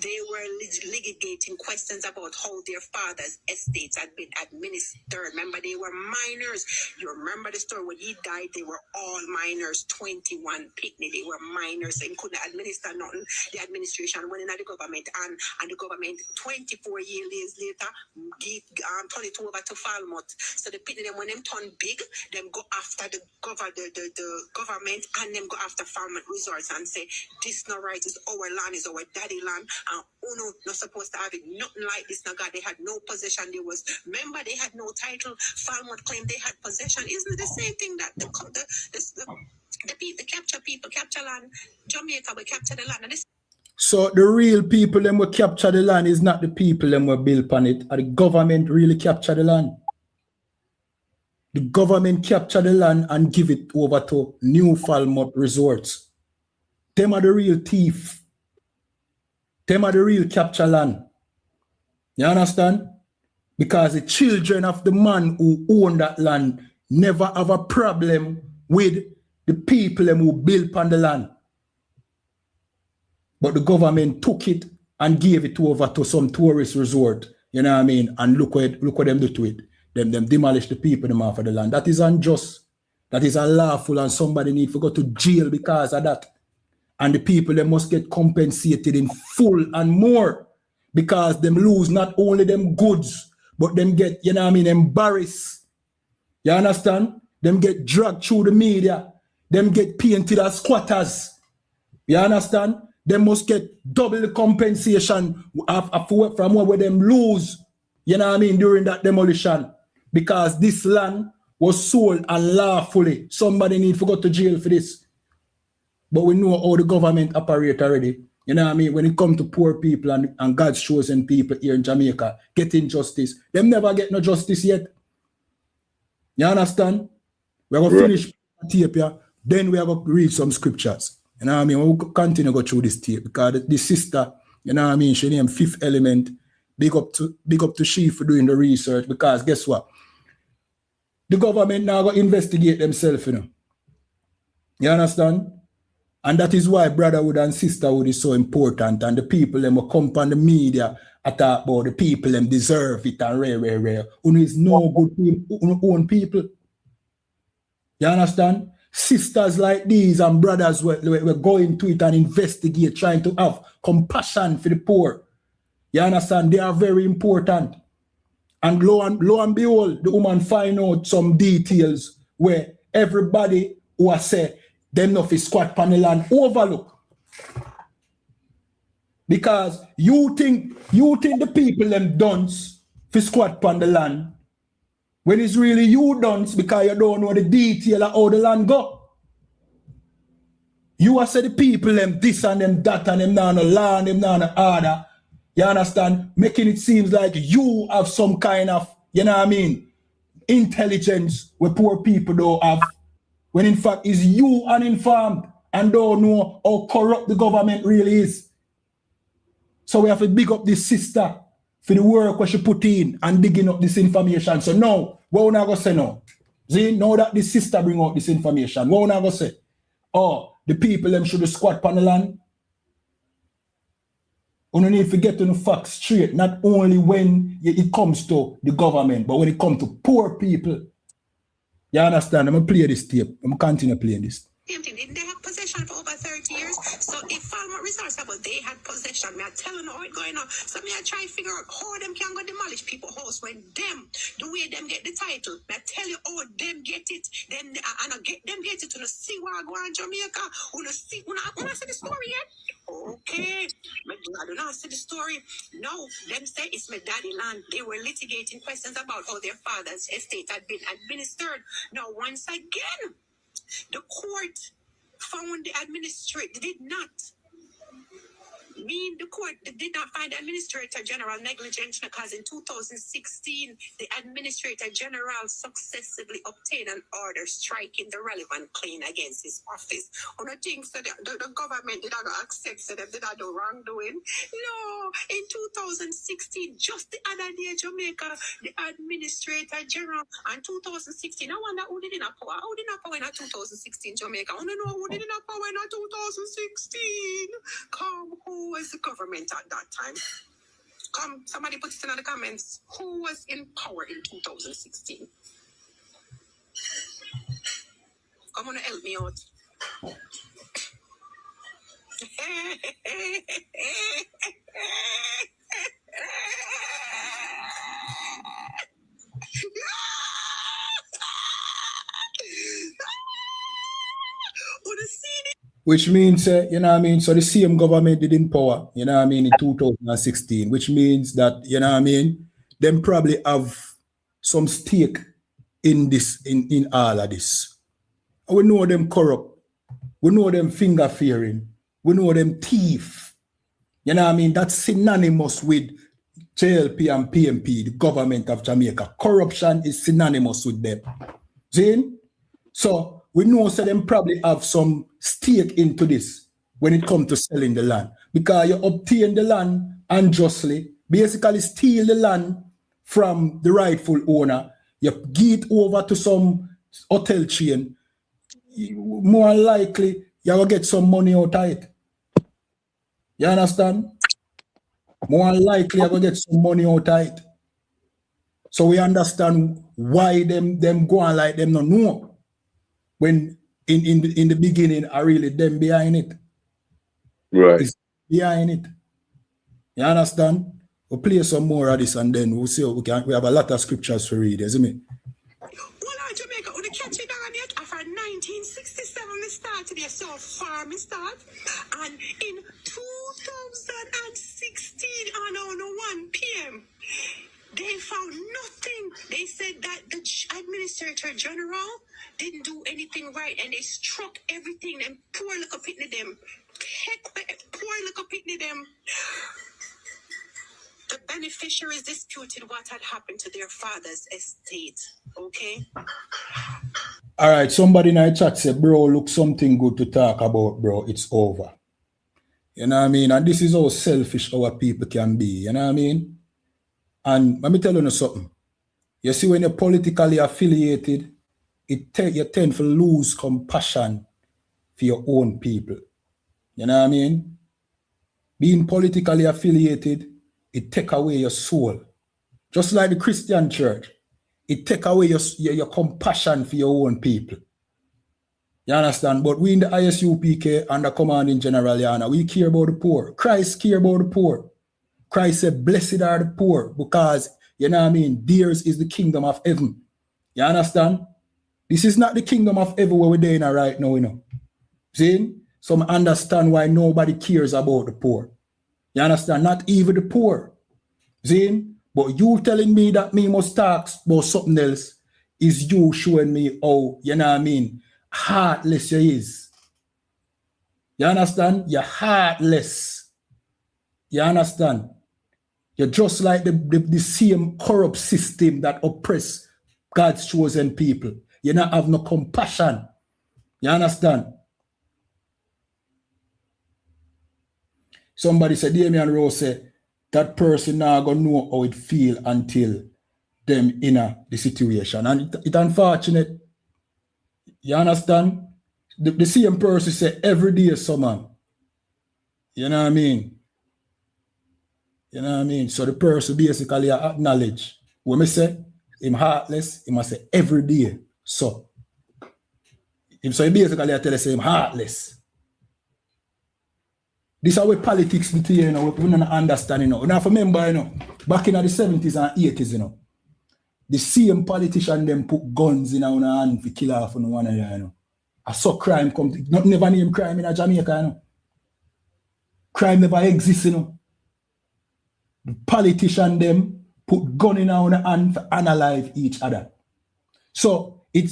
They were litigating questions about how their father's estates had been administered. Remember, they were minors. You remember the story when he died, they were all minors, 21 picnic. They were minors and couldn't administer nothing. The administration went in at the government and the government 24 years later give 22 over to Falmouth. So the picnic, when them turn big, them go after the government and them go after Falmouth Resorts and say, this no right, is our land, is our daddy land, and Uno not supposed to have it, nothing like this. Now God, they had no possession. Remember, they had no title. Falmouth claimed they had possession. Isn't it the same thing that The capture people, capture land. Jamaica, we capture the land. And this So the real people them will capture the land is not the people them will build upon it. Or the government really capture the land. The government capture the land and give it over to New Falmouth Resorts. Them are the real thief. Them are the real capture land. You understand? Because the children of the man who own that land never have a problem with the people them who built upon the land. But the government took it and gave it over to some tourist resort. You know what I mean? And look what them do to it. Them demolish the people them off of the land. That is unjust. That is unlawful, and somebody need to go to jail because of that. And the people them must get compensated in full and more, because them lose not only them goods, but them get, you know what I mean, embarrassed. You understand? Them get dragged through the media. Them get painted as squatters. You understand? They must get double the compensation from where them lose, you know what I mean, during that demolition. Because this land was sold unlawfully. Somebody need to go to jail for this. But we know how the government operate already. You know what I mean? When it comes to poor people and God's chosen people here in Jamaica getting justice, them never get no justice yet. You understand? We're going to finish the tape here. Then we are going to read some scriptures. You know what I mean? We'll continue to go through this tape because this sister, you know what I mean, she named Fifth Element. Big up to she for doing the research, because guess what? The government now going to investigate themselves, you know. You understand? And that is why brotherhood and sisterhood is so important. And the people them will come on the media and talk about the people them deserve it and rare. Who is no good people, who own people. You understand? Sisters like these and brothers were going to it and investigate, trying to have compassion for the poor. You understand? They are very important. And lo and behold, the woman find out some details where everybody who has said them not fi squat pan the land overlook. Because you think the people them dunce fi squat pan the land, when it's really you dunce because you don't know the detail of how the land go. You are say the people them this and them that and them now no law and them now no order. You understand? Making it seems like you have some kind of, you know what I mean, intelligence where poor people don't have. When in fact is you uninformed and don't know how corrupt the government really is. So we have to big up this sister for the work what she put in and digging up this information. So now, what we not going to say now? See, now that this sister bring out this information, what we not going to say? Oh, the people them should squat on the land. You need to get to the facts straight, not only when it comes to the government, but when it comes to poor people. You understand? I'm going to play this tape. I'm going to continue playing this. Didn't they have possession for over 30 years? So if Falmouth Resource about they had possession, me I telling how it going on. So me I try to figure out how them can go demolish people's house when them, the way them get the title. Me I tell you how them get it. Then and I get them get it to see what I go in Jamaica. Wanna see the story yet? Okay. I do not see the story. No, them say it's my daddy land. They were litigating questions about how their father's estate had been administered. Now once again, the court found the administrator did not find the Administrator General negligent, because in 2016, the Administrator General successively obtained an order striking the relevant claim against his office. On the things that the government did not accept, so them did not do wrongdoing. No, in 2016, just the other day, Jamaica, the Administrator General, and 2016, I wonder who did in a power. Who did in a power in 2016, Jamaica? I want to know who did in a power in 2016. Come, who was the government at that time? Come, somebody put it in the comments. Who was in power in 2016? Come on, help me out. Which means, you know what I mean, so the same government did in power, you know what I mean, in 2016, which means that, you know what I mean, them probably have some stake in this, in all of this. And we know them corrupt. We know them finger fearing. We know them thief. You know what I mean? That's synonymous with JLP and PMP, the government of Jamaica. Corruption is synonymous with them. See? So we know so them probably have some stake into this when it comes to selling the land. Because you obtain the land unjustly, basically steal the land from the rightful owner, you give it over to some hotel chain, more likely you will get some money out of it. You understand? More likely you will get some money out of it. So we understand why them go on like them no know. When in the beginning are really them behind it. Right. It's behind it. You understand? We'll play some more of this and then we'll see we have a lot of scriptures to read, isn't it? Well, Jamaica, when the catching down yet after 1967 we started here, so far we start. And in 2016 on 1 p.m. they found nothing. They said that the Administrator General didn't do anything right and they struck everything and poor little pitney them. Poor little pitney them. The beneficiaries disputed what had happened to their father's estate. Okay? All right, somebody in the chat said, bro, look something good to talk about, bro. It's over. You know what I mean? And this is how selfish our people can be. You know what I mean? And let me tell you something. You see, when you're politically affiliated, you tend to lose compassion for your own people. You know what I mean? Being politically affiliated, it take away your soul. Just like the Christian church, it take away your compassion for your own people. You understand? But we in the I.S.U.P.K. and the commanding general, YAHANNA, we care about the poor. Christ care about the poor. Christ said, blessed are the poor because, you know what I mean, theirs is the kingdom of heaven. You understand? This is not the kingdom of heaven where we're doing right now, you know. See? So I understand why nobody cares about the poor. You understand? Not even the poor. See? But you telling me that me must talk about something else is you showing me how, you know what I mean, heartless you is. You understand? You're heartless. You understand? You're just like the same corrupt system that oppress God's chosen people. You don't have no compassion. You understand? Somebody said, Damian Rose said, that person now gonna know how it feel until them in the situation. And it's unfortunate. You understand? The same person say every day someone. You know what I mean? You know what I mean? So the person basically acknowledge. When I say him heartless, he must say every day. So he basically I tell you say him heartless. This is how politics do, you know, we don't understand, you know. Now remember, you know, back in the 70s and 80s, you know, the same politician them put guns in our hand to kill off on one another, you know. I saw crime come, never name crime in Jamaica, you know. Crime never exists, you know. The politician them put gun in our hand to analyze each other. So it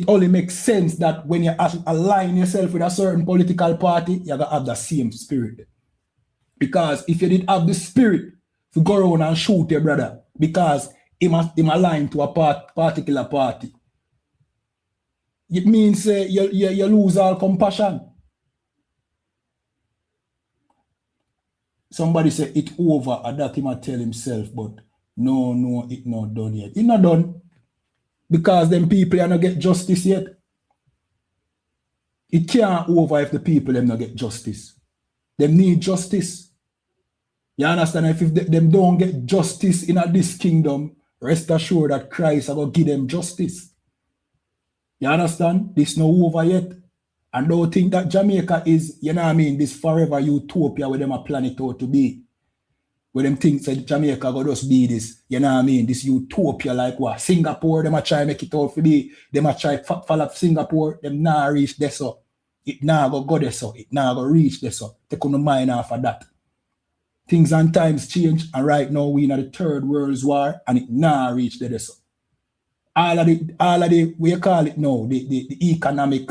only makes sense that when you align yourself with a certain political party, you gotta have the same spirit. Because if you didn't have the spirit to go around and shoot your brother, because he aligned to a particular party, it means you lose all compassion. Somebody say it over, and that he might tell himself, but no, it not done yet. It not done. Because them people are not get justice yet. It can't over if the people them not get justice. Them need justice. You understand? If them don't get justice in this kingdom, rest assured that Christ are going to give them justice. You understand? This no over yet. And don't think that Jamaica is, you know what I mean, this forever utopia where them a plan it out to be. Where them think that Jamaica go just be this, you know what I mean, this utopia like what? Singapore, them a try make it out for be, them a try follow Singapore, them now reach there so. It now go there so, it now go reach there so. They couldn't mind off of that. Things and times change, and right now we in the third world war, and it now reach there so. All of the, we call it now, the economic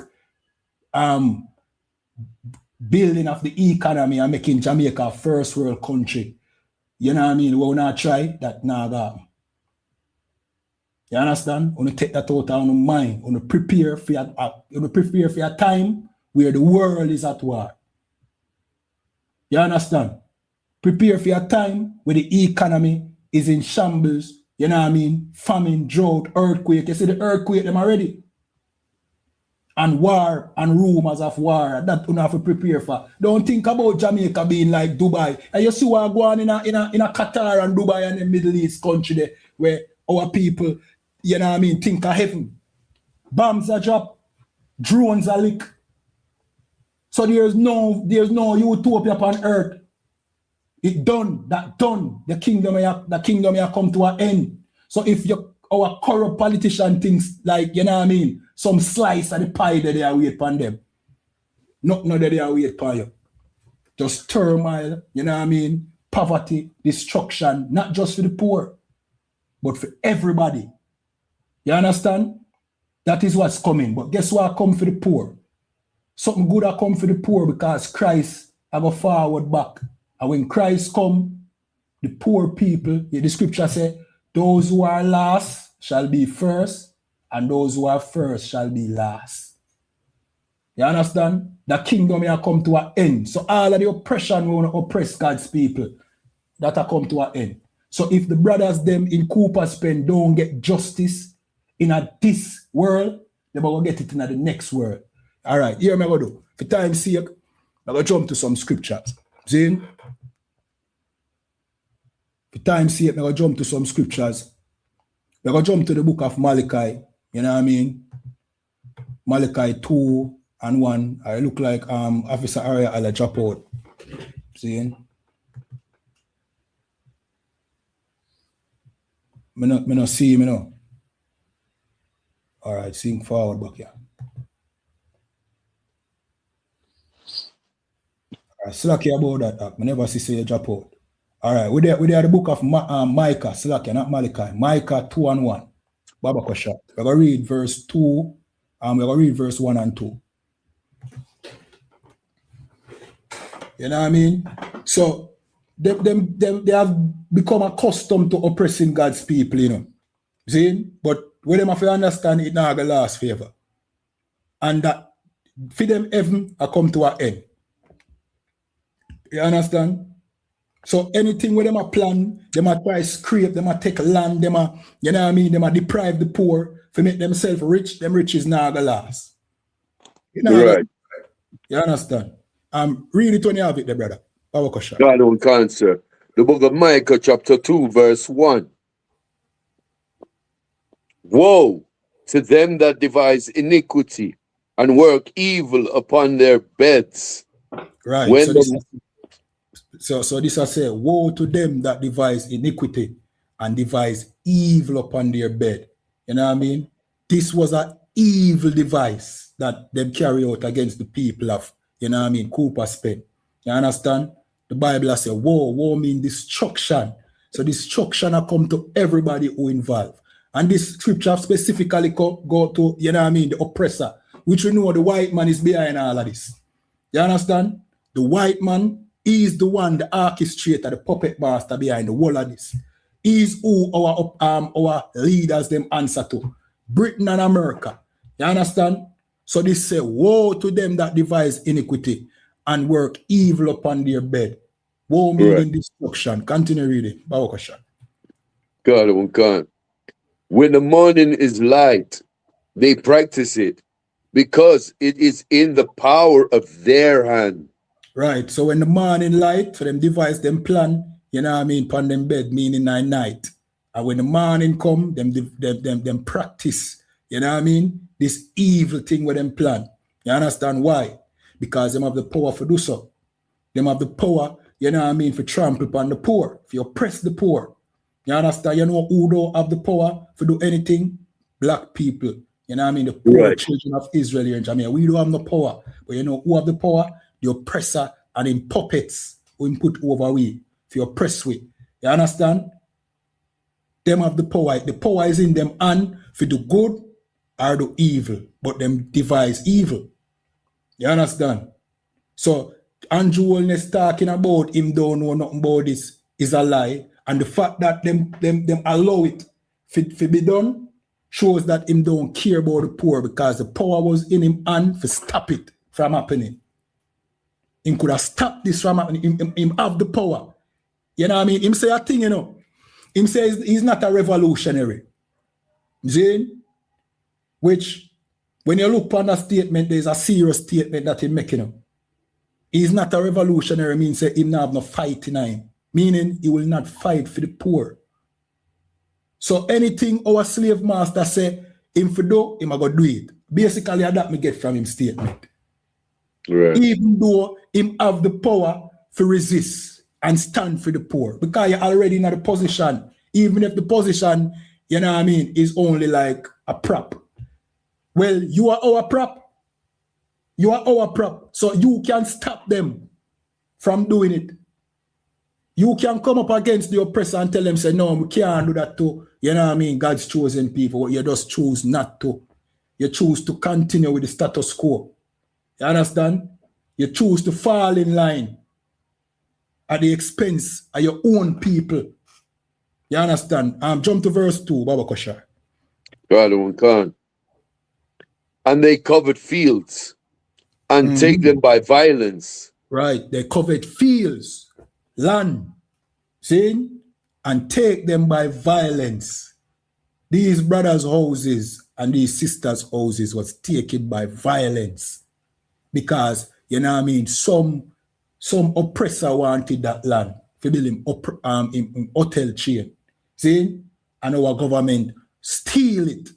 building of the economy and making Jamaica a first world country. You know what I mean? We will not try that now. You understand? We take that out of our mind. We prepare for your time where the world is at war. You understand? Prepare for your time where the economy is in shambles. You know what I mean? Famine, drought, earthquake. You see the earthquake them already. And war and rumors of war that you have to prepare for. Don't think about Jamaica being like Dubai. And you see what go on in a Qatar and Dubai and the Middle East country there, where our people, you know what I mean, think of heaven. Bombs are dropped, drones are leaked. So there's no utopia upon earth. It done, that done. The kingdom here come to an end. So if our corrupt politician thinks like, you know what I mean, some slice of the pie that they are wait upon them. Nothing that they are wait upon you. Just turmoil, you know what I mean, poverty, destruction, not just for the poor, but for everybody. You understand? That is what's coming. But guess what come for the poor? Something good will come for the poor because Christ have a forward back. And when Christ come, the poor people, the scripture says, those who are last shall be first, and those who are first shall be last. You understand? The kingdom will come to an end. So all of the oppression will oppress God's people, that will come to an end. So if the brothers them in Cooper's Pen don't get justice in this world, they're going to get it in the next world. All right, here I'm going to do. For time's sake, I'm going to jump to some scriptures. See? For time's sake, I'm going to jump to some scriptures. We're going to jump to the book of Malachi. You know what I mean? Malachi 2:1. I look like Officer Area I'll drop out. See? Me not see him, you know. All right, sing forward back here. All right, slacky about that. I never see you drop out. All right, we there the book of Micah, slacky, not Malachi. Micah 2:1. Baba Kosha. We're going to read verse 2. We're going to read verse 1 and 2. You know what I mean? So they have become accustomed to oppressing God's people, you know. See? But when them have to understand it now the last favor. And that for them heaven I come to an end. You understand? So anything where them a plan, them a try scrape, them a take land, them a, you know what I mean, them a deprive the poor to make themselves rich, them riches now the last. You know right. You understand? Read it when you have it there, brother. God don't answer. The book of Micah, chapter 2, verse 1. Woe to them that devise iniquity and work evil upon their beds. Right. When so this I say, woe to them that devise iniquity and devise evil upon their bed. You know what I mean? This was an evil device that them carry out against the people of, you know what I mean, Cooper's Pen. You understand? The Bible has said, woe means destruction. So destruction will come to everybody who involved. And this scripture specifically go to, you know what I mean, the oppressor, which we know the white man is behind all of this. You understand? The white man is the one, the orchestrator, the puppet master behind the whole of this. He's who our leaders them answer to. Britain and America. You understand? So this say, woe to them that devise iniquity and work evil upon their bed. Woe meaning destruction. Continue reading. God. When the morning is light, they practice it because it is in the power of their hand. Right. So when the morning light, for them devise them plan, you know what I mean, upon them bed, meaning night. And when the morning come, them practice, you know what I mean, this evil thing with them plan. You understand why? Because them have the power to do so. Them have the power, you know what I mean, for trample upon the poor, if you oppress the poor. You understand? You know who don't have the power to do anything? Black people. You know what I mean? The poor children of Israel here in Jamaica. We don't have no power. But you know who have the power? The oppressor and in puppets who put over we. If you oppress we. You understand? Them have the power. The power is in them and for the good or the evil. But them devise evil. You understand? So Andrew Holness talking about him don't know nothing about this is a lie. And the fact that them allow it to be done shows that him don't care about the poor, because the power was in him hand to stop it from happening. Him could have stopped this from happening. Him have the power. You know what I mean? Him say a thing, you know. Him says he's not a revolutionary. See? Which, when you look on that statement, there's a serious statement that he's making up. He's not a revolutionary, means that he not have no fight in him. Meaning he will not fight for the poor. So anything our slave master say, him for do, him a go do it. Basically, that me get from him statement. Right. Even though him have the power to resist and stand for the poor. Because you're already in the position, even if the position, you know what I mean, is only like a prop. Well, you are our prop. You are our prop. So you can stop them from doing it. You can come up against the oppressor and tell them, say, no, we can't do that too. You know what I mean? God's chosen people. But you just choose not to. You choose to continue with the status quo. You understand? You choose to fall in line at the expense of your own people. You understand? Jump to verse 2, Baba Koshar. And they covered fields and take them by violence. Right. They covered fields, land, see? And take them by violence. These brothers' houses and these sisters' houses was taken by violence. Because, you know what I mean, some oppressor wanted that land to build him in hotel chain. See? And our government steal it.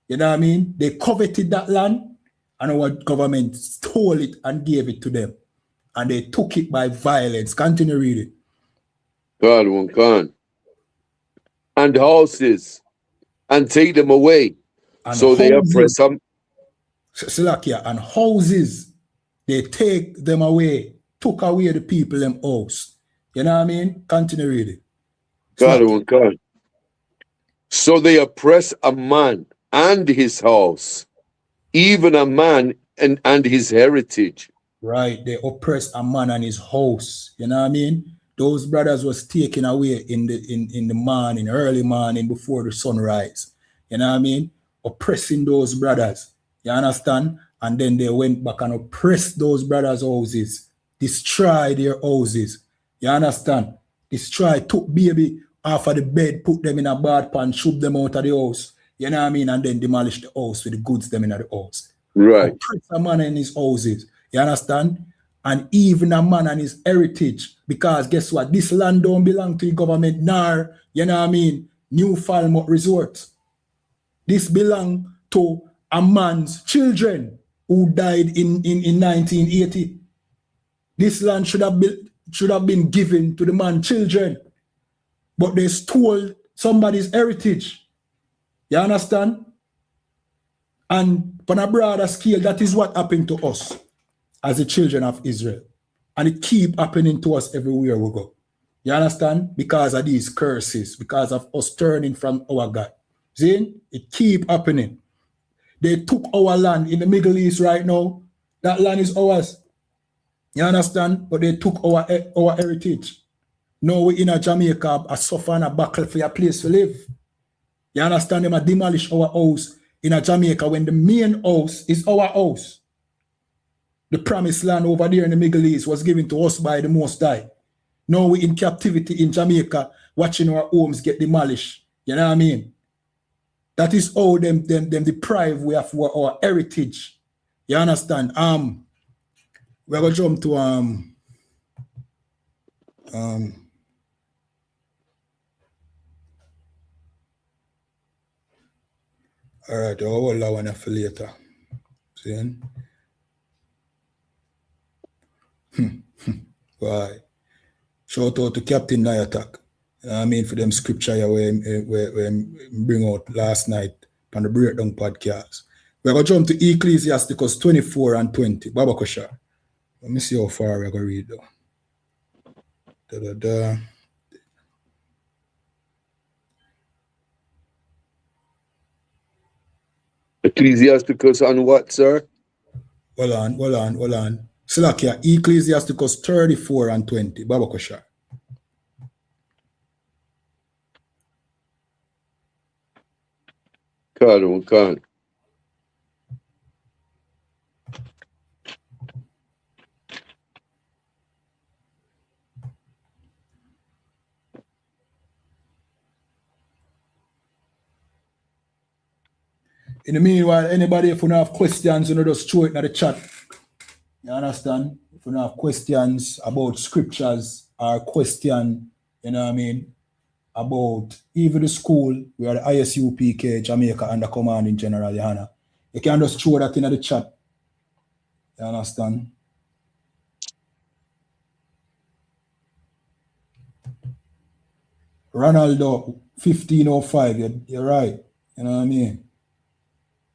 You know what I mean? They coveted that land and our government stole it and gave it to them. And they took it by violence. Continue reading. And houses and take them away. And so they oppress them. Salakia, and houses, they take them away, took away the people in house. You know what I mean? Continue reading. So they oppress a man and his house, even a man and his heritage. Right, they oppress a man and his house. You know what I mean? Those brothers was taken away in the morning, early morning before the sunrise. You know what I mean? Oppressing those brothers. You understand? And then they went back and oppressed those brothers' houses, destroy their houses. You understand? Destroy, took baby off of the bed, put them in a bad pan, shoot them out of the house. You know what I mean? And then demolish the house with the goods them in the house. Right. Oppress a man and his houses. You understand? And even a man and his heritage. Because guess what? This land don't belong to the government, nor, you know what I mean, New Falmouth Resort. This belong to a man's children who died in 1980. This land should have been given to the man's children. But they stole somebody's heritage. You understand? And on a broader scale, that is what happened to us as the children of Israel. And it keep happening to us everywhere we go. You understand? Because of these curses, because of us turning from our God. See? It keep happening. They took our land in the Middle East right now. That land is ours. You understand? But they took our heritage. Now we in a Jamaica, a suffer and a battle for a place to live. You understand? Them a demolish our house in a Jamaica when the main house is our house. The promised land over there in the Middle East was given to us by the Most High. Now we in captivity in Jamaica, watching our homes get demolished. You know what I mean? That is how them deprive we of our heritage. You understand? We're gonna jump to all right, I'll hold that one for later. See? Why? Shout out to Captain Nayatak. I mean, for them scripture we bring out last night on the Breakdown podcast. We're going to jump to Ecclesiasticus 24 and 20. Baba Kosha. Let me see how far we're going to read though. Ecclesiasticus on what, sir? Hold on. Slakia, Ecclesiasticus 34 and 20. Baba Kosha. Can't. In the meanwhile, anybody if you have questions, just throw it in the chat. You understand? If you have questions about scriptures or question, about even the school, we are the I.S.U.P.K, Jamaica under command in General YAHANNA. You can just throw that in the chat. You understand? Ronaldo, 1505, you're right. You know what I mean?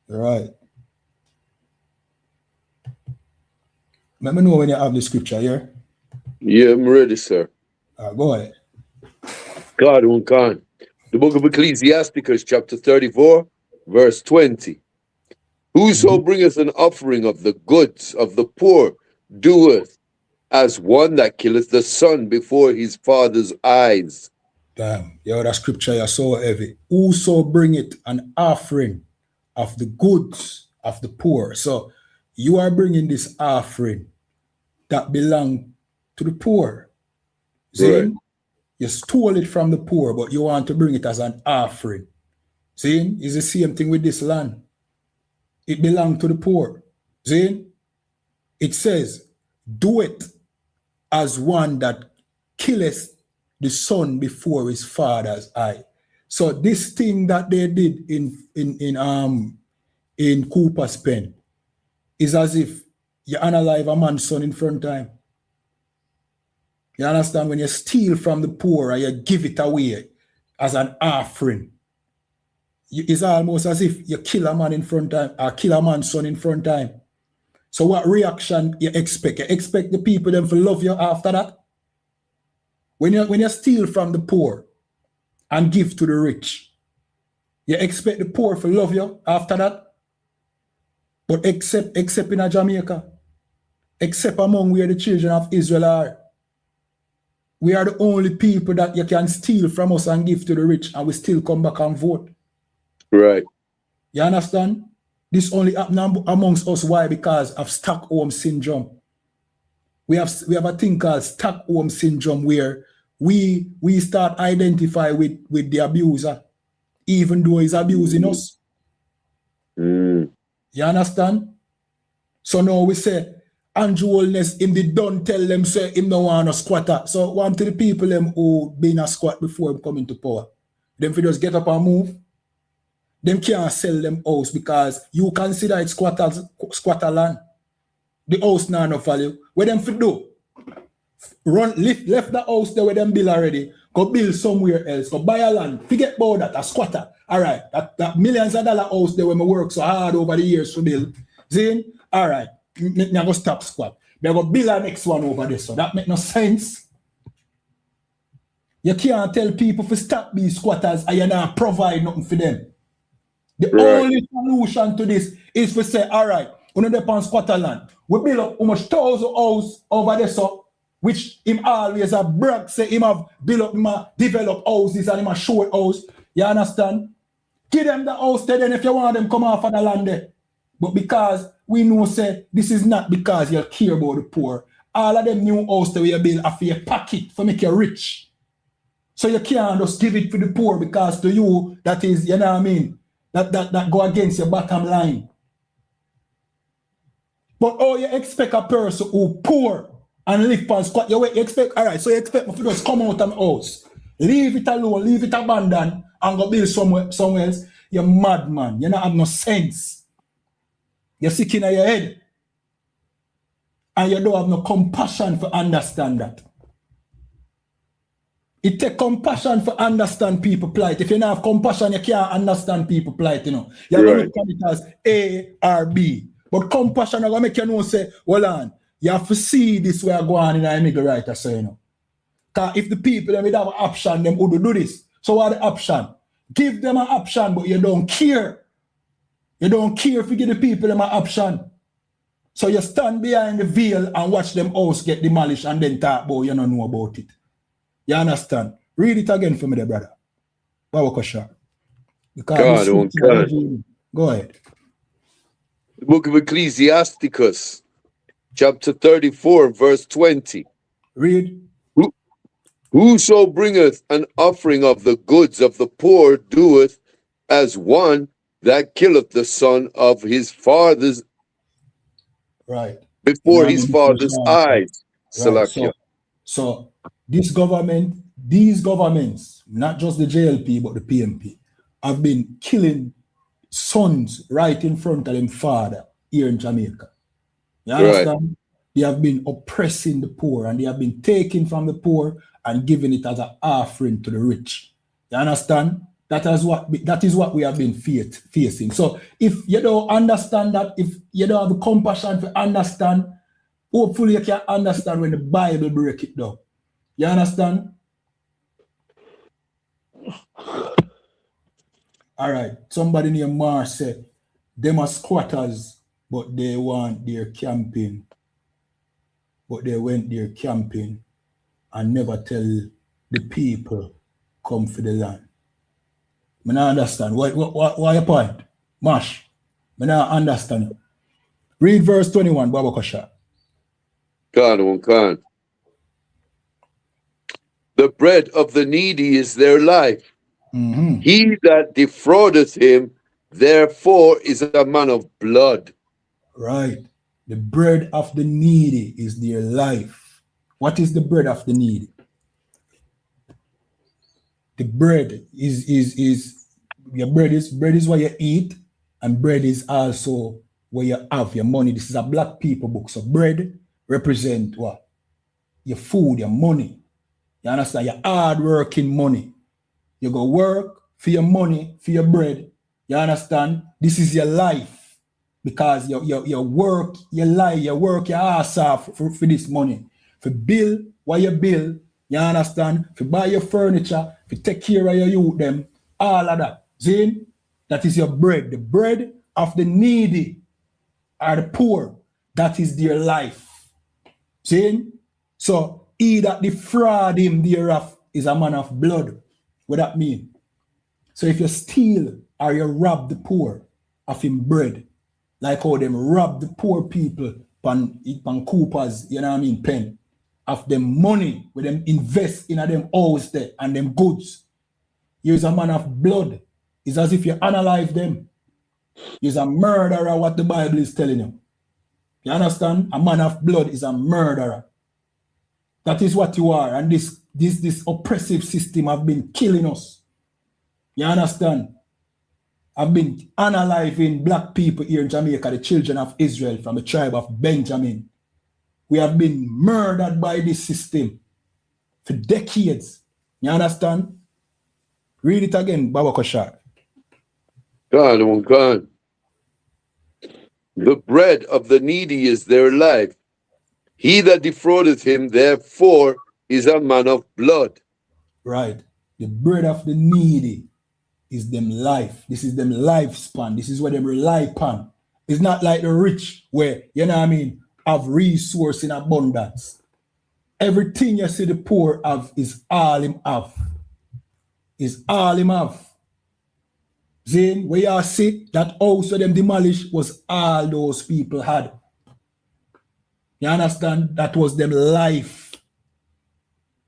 You're right. Let me know when you have the scripture here. Yeah, I'm ready, sir. Go ahead. God. The book of Ecclesiasticus, chapter 34, verse 20. Whoso bringeth an offering of the goods of the poor doeth as one that killeth the son before his father's eyes. Damn, that scripture is so heavy. Whoso bringeth an offering of the goods of the poor. So you are bringing this offering that belong to the poor. See? Right. You stole it from the poor, but you want to bring it as an offering. See? It's the same thing with this land. It belongs to the poor. See? It says, do it as one that killeth the son before his father's eye. So this thing that they did in Cooper's pen is as if you unalive a man's son in front of him. You understand? When you steal from the poor and you give it away as an offering, it's almost as if you kill a man in front of him or kill a man's son in front of him. So what reaction you expect? You expect the people them to love you after that? When you steal from the poor and give to the rich, you expect the poor to love you after that? But except in Jamaica, except among where the children of Israel are, we are the only people that you can steal from us and give to the rich, and we still come back and vote. Right. You understand? This only happens amongst us. Why? Because of Stockholm syndrome. We have a thing called Stockholm syndrome where we start identify with the abuser, even though he's abusing us. You understand? So now we say, Andrew Holness, him did don't tell them say him no want a squatter. So one to the people them who been a squat before him coming to power. Them fi just get up and move. Them can't sell them house because you consider it squatter land. The house now no value. What them fi do? Left the house there where them build already. Go build somewhere else. Go buy a land. Forget about that. A squatter. All right. That millions of dollar house there where I work so hard over the years to build. See? All right. Now go stop squat. They go build a next one over there. So that make no sense. You can't tell people to stop these squatters and you not provide nothing for them. The only solution to this is to say, all right, we don't depend squatter land. We build up almost 1,000 houses over there, so which him always a brag say him have build up, him a develop houses and him a show house. You understand? Give them the house there, then if you want them come off of the land there. But because we know say this is not because you care about the poor. All of them new house that we build are for your pocket for make you rich. So you can't just give it to the poor because to you that is, you know what I mean? That go against your bottom line. But you expect a person who poor and live on squat, you expect, all right, so you expect me to just come out of the house, leave it alone, leave it abandoned, and go build somewhere else. You're mad, man. You don't have no sense. You're sick in your head. And you don't have no compassion for understand that. It takes compassion for understand people plight. If you don't have compassion, you can't understand people plight, you know. You have to look at it as A or B. But compassion is going to make you know, say, well, on, you have to see this way going on in a middle right, so you know. Because if the people would have an option, them would do this. So what the option? Give them an option, but you don't care. You don't care if you give the people them an option. So you stand behind the veil and watch them house get demolished and then talk about you don't know about it. You understand? Read it again for me there, brother. Bawakosha. Because God. Go ahead. The book of Ecclesiasticus, chapter 34, verse 20. Read. Whoso bringeth an offering of the goods of the poor doeth as one that killeth the son of his father's before his father's eyes. Right. So this government, these governments, not just the JLP but the PMP, have been killing sons right in front of them father here in Jamaica. You understand? Right. They have been oppressing the poor and they have been taking from the poor and giving it as an offering to the rich. You understand? That is what we have been facing. So if you don't understand that, if you don't have the compassion to understand, hopefully you can understand when the Bible break it down. You understand? All right. Somebody named Mars said, them are squatters, but they want their camping. But they went there camping and never tell the people come for the land. I don't understand. Why your point? Mash. I don't understand it. Read verse 21, Baba Kosha. God. The bread of the needy is their life. Mm-hmm. He that defraudeth him, therefore, is a man of blood. Right. The bread of the needy is their life. What is the bread of the needy? The bread is your bread is what you eat, and bread is also where you have your money. This is a black people book. So bread represent what? Your food, your money. You understand? Your hard working money. You go work for your money, for your bread. You understand? This is your life. Because you work, you lie, you work your ass off for this money. For bill what you bill, you understand? For buy your furniture, for take care of your youth, them, all of that. See? That is your bread. The bread of the needy are the poor. That is their life. See? So he that defraud him thereof is a man of blood. What that mean? So if you steal or you rob the poor of him bread, like how them rob the poor people pan Coopers, you know what I mean, pen, of them money, with them invest in them house there and them goods. You're a man of blood. It's as if you analyze them. You're a murderer, what the Bible is telling you. You understand? A man of blood is a murderer. That is what you are. And this oppressive system have been killing us. You understand? I've been analyzing black people here in Jamaica, the children of Israel from the tribe of Benjamin. We have been murdered by this system for decades. You understand? Read it again, Baba Koshar. God. The bread of the needy is their life. He that defraudeth him, therefore, is a man of blood. Right. The bread of the needy is them life. This is them lifespan. This is what them rely upon. It's not like the rich where, you know what I mean, have resource in abundance. Everything you see the poor have is all him have. Is all him have. Zane, where you see that house of them demolished was all those people had. You understand? That was them life.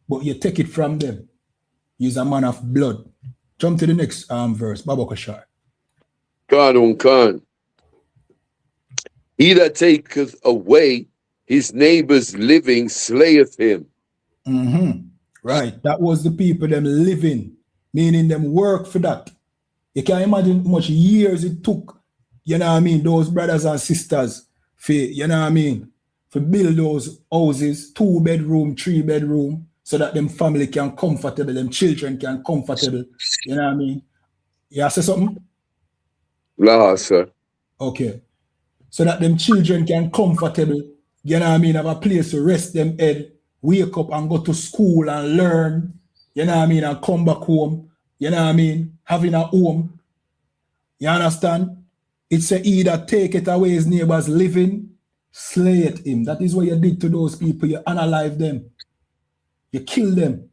But you take it from them. He's a man of blood. Jump to the next verse, Baba Kashar. God. He that taketh away his neighbor's living slayeth him. Mm-hmm. Right. That was the people them living, meaning them work for that. You can imagine how much years it took, you know what I mean, those brothers and sisters for, you know what I mean, for build those houses, 2-bedroom, 3-bedroom, so that them family can comfortable, them children can comfortable, you know what I mean? You say something? La, sir. Okay. So that them children can comfortable, you know what I mean, have a place to rest them head, wake up and go to school and learn, you know what I mean, and come back home, you know what I mean, having a home. You understand? It's a he that take it away his neighbor's living, Slay him. That is what you did to those people. You unalive them. You kill them.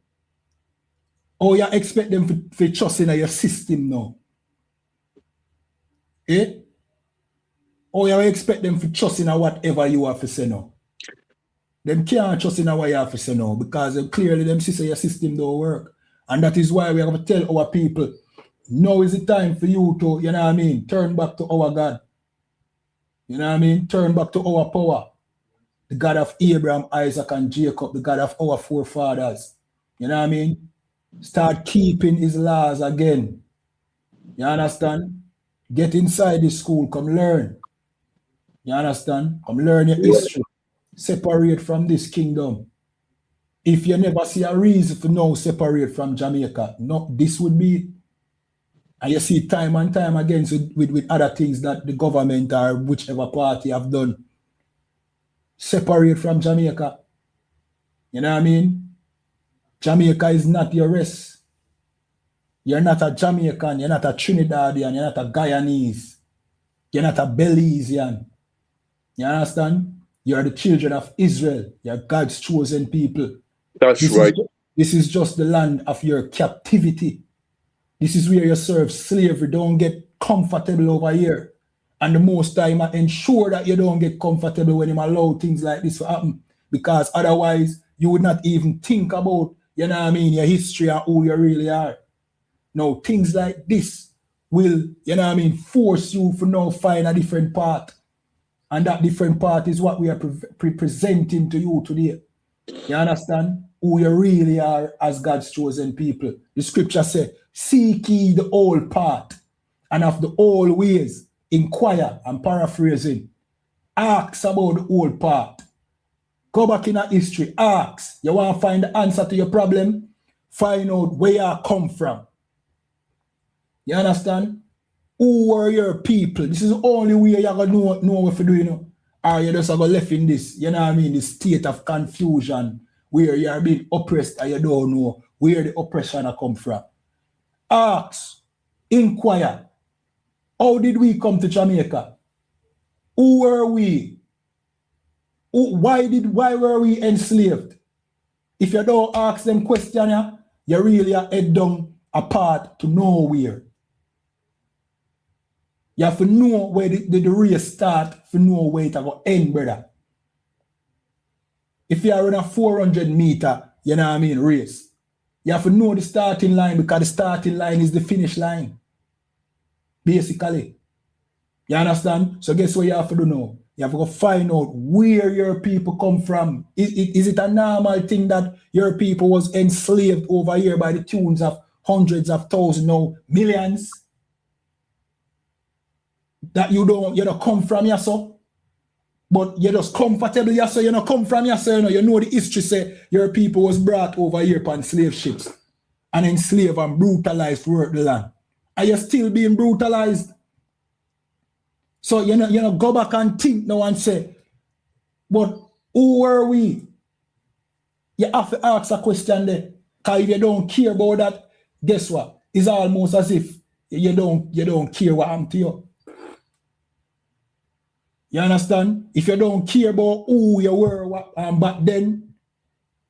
Or you expect them to trust in your system now. Eh? Or you expect them to trust in whatever you have to say now. Them can't trust in what you have to say now because clearly them say your system don't work. And that is why we have to tell our people, now is the time for you to, you know what I mean, turn back to our God. You know what I mean? Turn back to our power. The God of Abraham, Isaac, and Jacob, the God of our forefathers. You know what I mean? Start keeping his laws again. You understand? Get inside the school, come learn. You understand? Come learn your history. Separate from this kingdom. If you never see a reason to now separate from Jamaica, no, this would be, and you see time and time again with other things that the government or whichever party have done. Separate from Jamaica. You know what I mean? Jamaica is not your rest. You're not a Jamaican, you're not a Trinidadian, you're not a Guyanese, you're not a Belizean. You understand? You're the children of Israel. You're God's chosen people. That's right. This is just the land of your captivity. This is where you serve slavery. Don't get comfortable over here. And the most time I ensure that you don't get comfortable when you allow things like this to happen. Because otherwise, you would not even think about, you know what I mean, your history and who you really are. Now, things like this will, you know what I mean, force you to now find a different path. And that different path is what we are presenting to you today. You understand? Who you really are as God's chosen people. The scripture says, seek ye the old path, and of the old ways, inquire, I'm paraphrasing. Ask about the old path. Go back in our history, ask. You want to find the answer to your problem? Find out where you come from. You understand? Who are your people? This is the only way you're going to know what to do, you know. Or you're just going to left in this, you know what I mean, this state of confusion where you're being oppressed and you don't know where the oppression come from. Ask, inquire, how did we come to Jamaica? Who were we? Why were we enslaved? If you don't ask them questions, you really are head down a path to nowhere. You have to know where the race start, to know where it will end, brother. If you are in a 400 meter, you know what I mean, race, you have to know the starting line because the starting line is the finish line. Basically. You understand? So guess what you have to do now? You have to go find out where your people come from. Is it a normal thing that your people was enslaved over here by the tunes of hundreds of thousands, no, millions? That you don't come from here, so? But you're just comfortable here, so you don't come from here, so you know the history say your people was brought over here upon slave ships and enslaved and brutalized to work the land. And you're still being brutalized. So you know, go back and think now and say, but who were we? You have to ask a question there. Because if you don't care about that, guess what? It's almost as if you don't care what happened to you. You understand? If you don't care about who you were back then,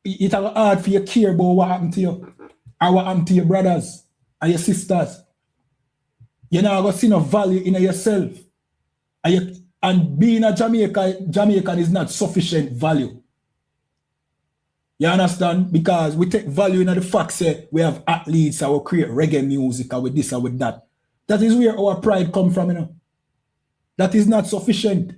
it's hard for you to care about what happened to you or what happened to your brothers and your sisters. You're not going to see no value in yourself. And being a Jamaican is not sufficient value. You understand? Because we take value in the fact that we have athletes or we create reggae music or with this or with that. That is where our pride comes from, you know. That is not sufficient.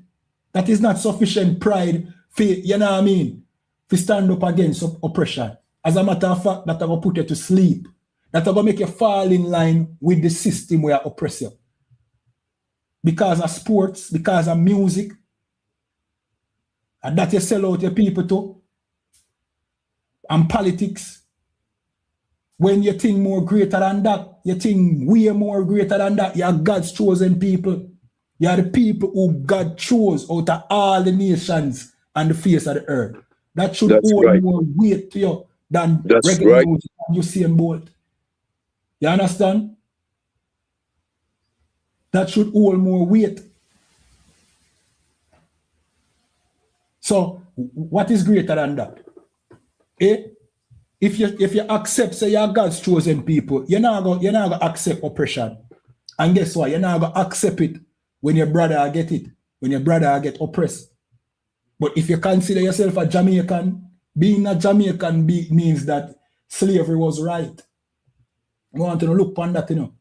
That is not sufficient pride for, you know what I mean, to stand up against oppression. As a matter of fact, that will put you to sleep. That will make you fall in line with the system where oppress you. Because of sports, because of music, and that you sell out your people to, and politics. When you think more greater than that, you think way more greater than that, you're God's chosen people. You are the people who God chose out of all the nations on the face of the earth. That should hold more weight to you than reggae music and Usain Bolt. You understand? That should hold more weight. So what is greater than that? If you accept, say you're God's chosen people, you're not gonna accept oppression. And guess what? You're not gonna accept it when your brother get it, when your brother get oppressed. But if you consider yourself a Jamaican, being a Jamaican means that slavery was right. I want to look on that, you know.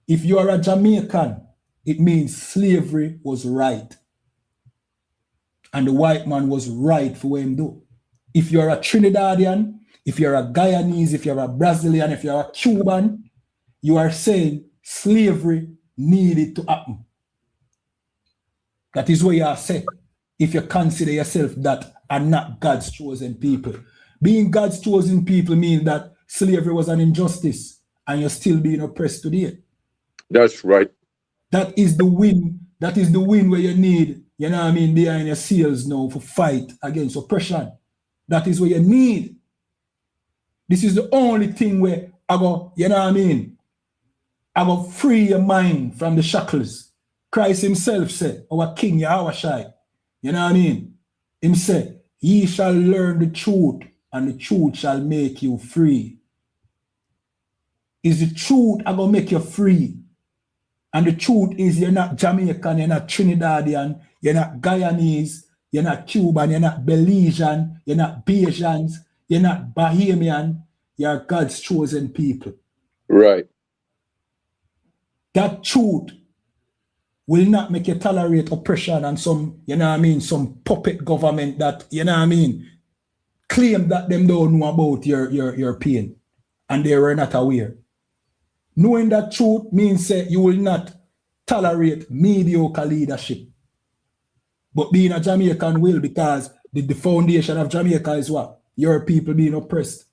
If you are a Jamaican, it means slavery was right. And the white man was right for what him do. If you're a Trinidadian, if you're a Guyanese, if you're a Brazilian, if you're a Cuban, you are saying slavery needed to happen. That is what you are saying. If you consider yourself that and not God's chosen people. Being God's chosen people means that slavery was an injustice and you're still being oppressed today. That's right. That is the win. That is the win where you need, you know what I mean, behind your seals now for fight against oppression. That is what you need. This is the only thing where I go, you know what I mean, I go free your mind from the shackles. Christ himself said, our King YAHANNA, you know what I mean? Him said, ye shall learn the truth and the truth shall make you free. Is the truth I gonna make you free? And the truth is you're not Jamaican, you're not Trinidadian, you're not Guyanese, you're not Cuban, you're not Belizean, you're not Bajans, you're not Bahamian, you're God's chosen people. Right. That truth will not make you tolerate oppression and some, you know what I mean, some puppet government that, you know what I mean, claim that them don't know about your pain and they were not aware. Knowing that truth means that you will not tolerate mediocre leadership. But being a Jamaican will, because the foundation of Jamaica is what? Your people being oppressed.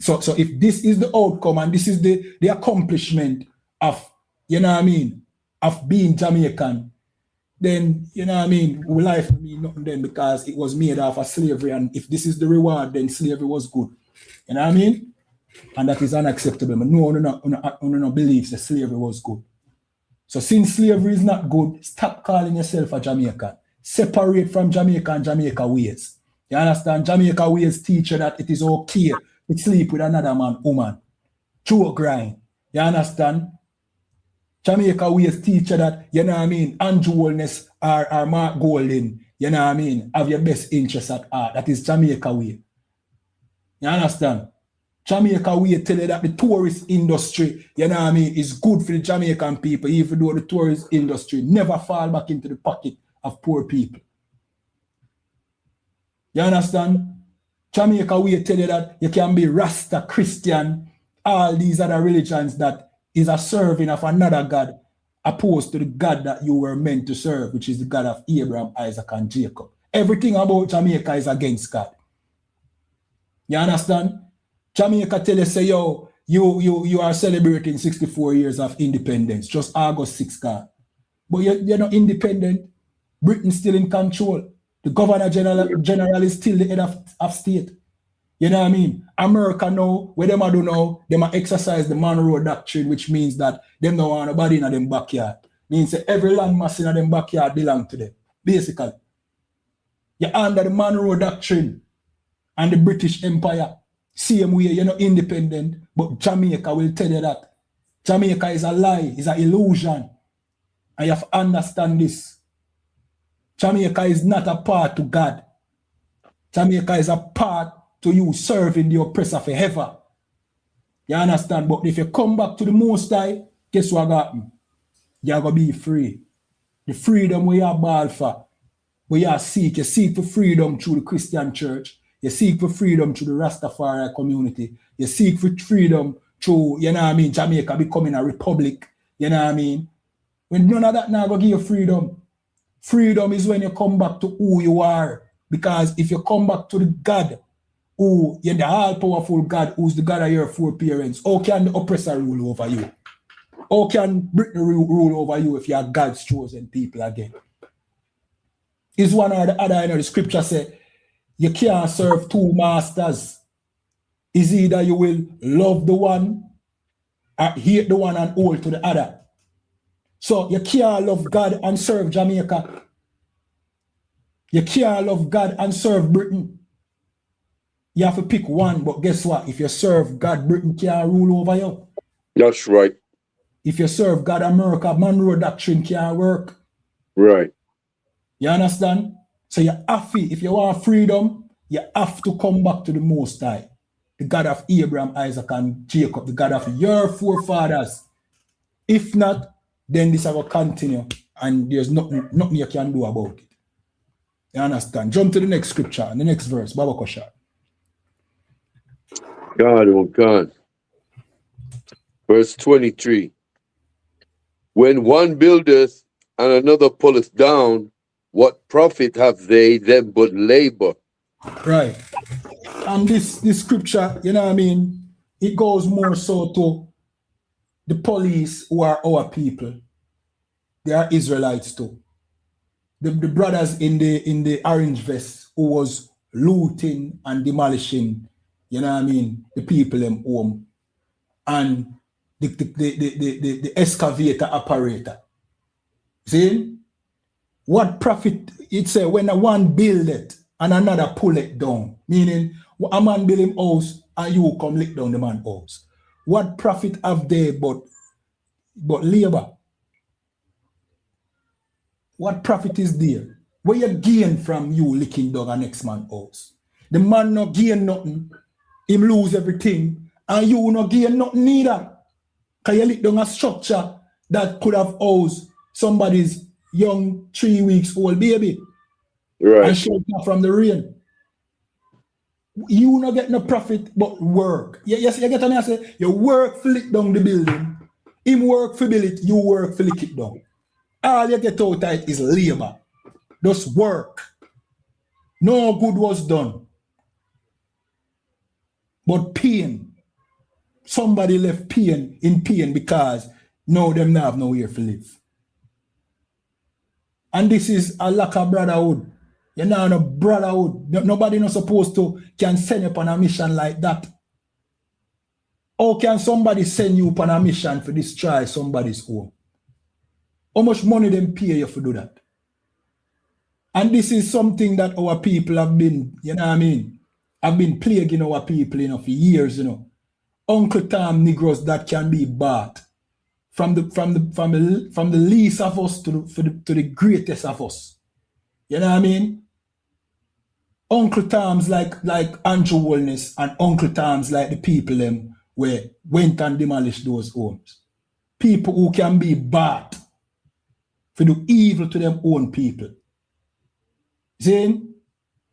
So if this is the outcome and this is the accomplishment of, you know what I mean, of being Jamaican, then, you know what I mean, life mean nothing then because it was made off of slavery. And if this is the reward, then slavery was good. You know what I mean? And that is unacceptable. But no one believes that slavery was good. So since slavery is not good, stop calling yourself a Jamaican. Separate from Jamaica and Jamaica ways. You understand? Jamaica ways teach you that it is okay to sleep with another woman. True grind. You understand? Jamaica ways teach you that, you know what I mean, Andrew Holness or Mark Golden, you know what I mean, have your best interests at heart. That is Jamaica way. You understand? Jamaica way tell you that the tourist industry, you know what I mean, is good for the Jamaican people, even though the tourist industry never fall back into the pocket of poor people. You understand? Jamaica way tell you that you can be Rasta, Christian, all these other religions that is a serving of another God opposed to the God that you were meant to serve, which is the God of Abraham, Isaac, and Jacob. Everything about Jamaica is against God. You understand? Jamaica tell you, say, yo, you are celebrating 64 years of independence, just August 6th, God. But you're not independent. Britain's still in control. The Governor General is still the head of state. You know what I mean? America now, what them do now, them exercise the Monroe Doctrine, which means that them don't want nobody in them backyard. Means that every land mass in them backyard belong to them. Basically. You're under the Monroe Doctrine and the British Empire. Same way, you're not independent, but Jamaica will tell you that. Jamaica is a lie, it's an illusion. And you have to understand this. Jamaica is not a part to God. Jamaica is a part to you serving the oppressor forever. You understand? But if you come back to the Most High, guess what happened? You're going to be free. The freedom we are ball for, we are seek. You seek for freedom through the Christian church. You seek for freedom through the Rastafari community. You seek for freedom through, you know what I mean, Jamaica becoming a republic. You know what I mean? When none of that now going to give you freedom. Freedom is when you come back to who you are. Because if you come back to the God, who you're the all-powerful God, who's the God of your four parents, how can the oppressor rule over you? How can Britain rule over you if you are God's chosen people again? Is one or the other, you know, the scripture says, you can't serve two masters. Is either you will love the one or hate the one and hold to the other. So you can't love God and serve Jamaica. You can't love God and serve Britain. You have to pick one, but guess what? If you serve God, Britain can't rule over you. That's right. If you serve God, America, Monroe Doctrine can't work. Right. You understand? So you have to, if you want freedom, you have to come back to the Most High, the God of Abraham, Isaac, and Jacob, the God of your forefathers. If not, then this will continue, and there's nothing you can do about it. You understand? Jump to the next scripture, the next verse, Baba Kosha. God, oh God. Verse 23. When one buildeth and another pulleth down, what profit have they then but labor? Right. And this scripture, you know what I mean, it goes more so to the police who are our people. They are Israelites too. The brothers in the orange vest who was looting and demolishing, you know what I mean, the people in home. And the excavator operator. See? What profit, it's when one build it and another pull it down. Meaning, a man build him house and you come lick down the man's house. What profit have they but labor? What profit is there? What you gain from you licking down a next man's house? The man not gain nothing, him lose everything, and you not gain nothing neither. Because you lick down a structure that could have housed somebody's young 3 weeks old baby. Right. And shelter from the rain. You not get no profit but work. Yes, you get what I say? You work for lick down the building. Him work for build it, you work for lick it down. All you get out of it is labor. Just work. No good was done. But pain. Somebody left in pain because now them not have nowhere to live. And this is a lack of brotherhood. You're not a brotherhood. Nobody not supposed to can send you on a mission like that. How can somebody send you on a mission to destroy somebody's home? How much money them pay you for do that? And this is something that our people have been, you know what I mean, have been plaguing our people, you know, for years, you know. Uncle Tom Negroes that can be bought from the least of us to the greatest of us. You know what I mean? Uncle Tom's like Andrew Wellness and Uncle Tom's like the people them where went and demolished those homes. People who can be bought for do evil to them own people. Saying,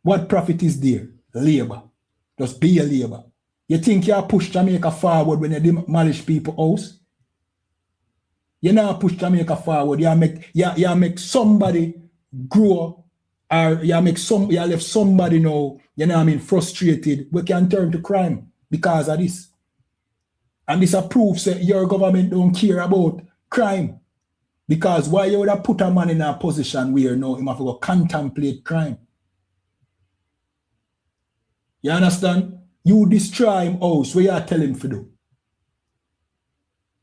what profit is there? Labor. Just be a labor. You think you push Jamaica forward when you demolish people's house? You not push Jamaica forward. You make somebody grow, or you left somebody now, you know what I mean, frustrated. We can turn to crime because of this. And this proves that your government don't care about crime. Because why you would have put a man in a position where now he have to go contemplate crime? You understand? You destroy him house, where you are telling him to do?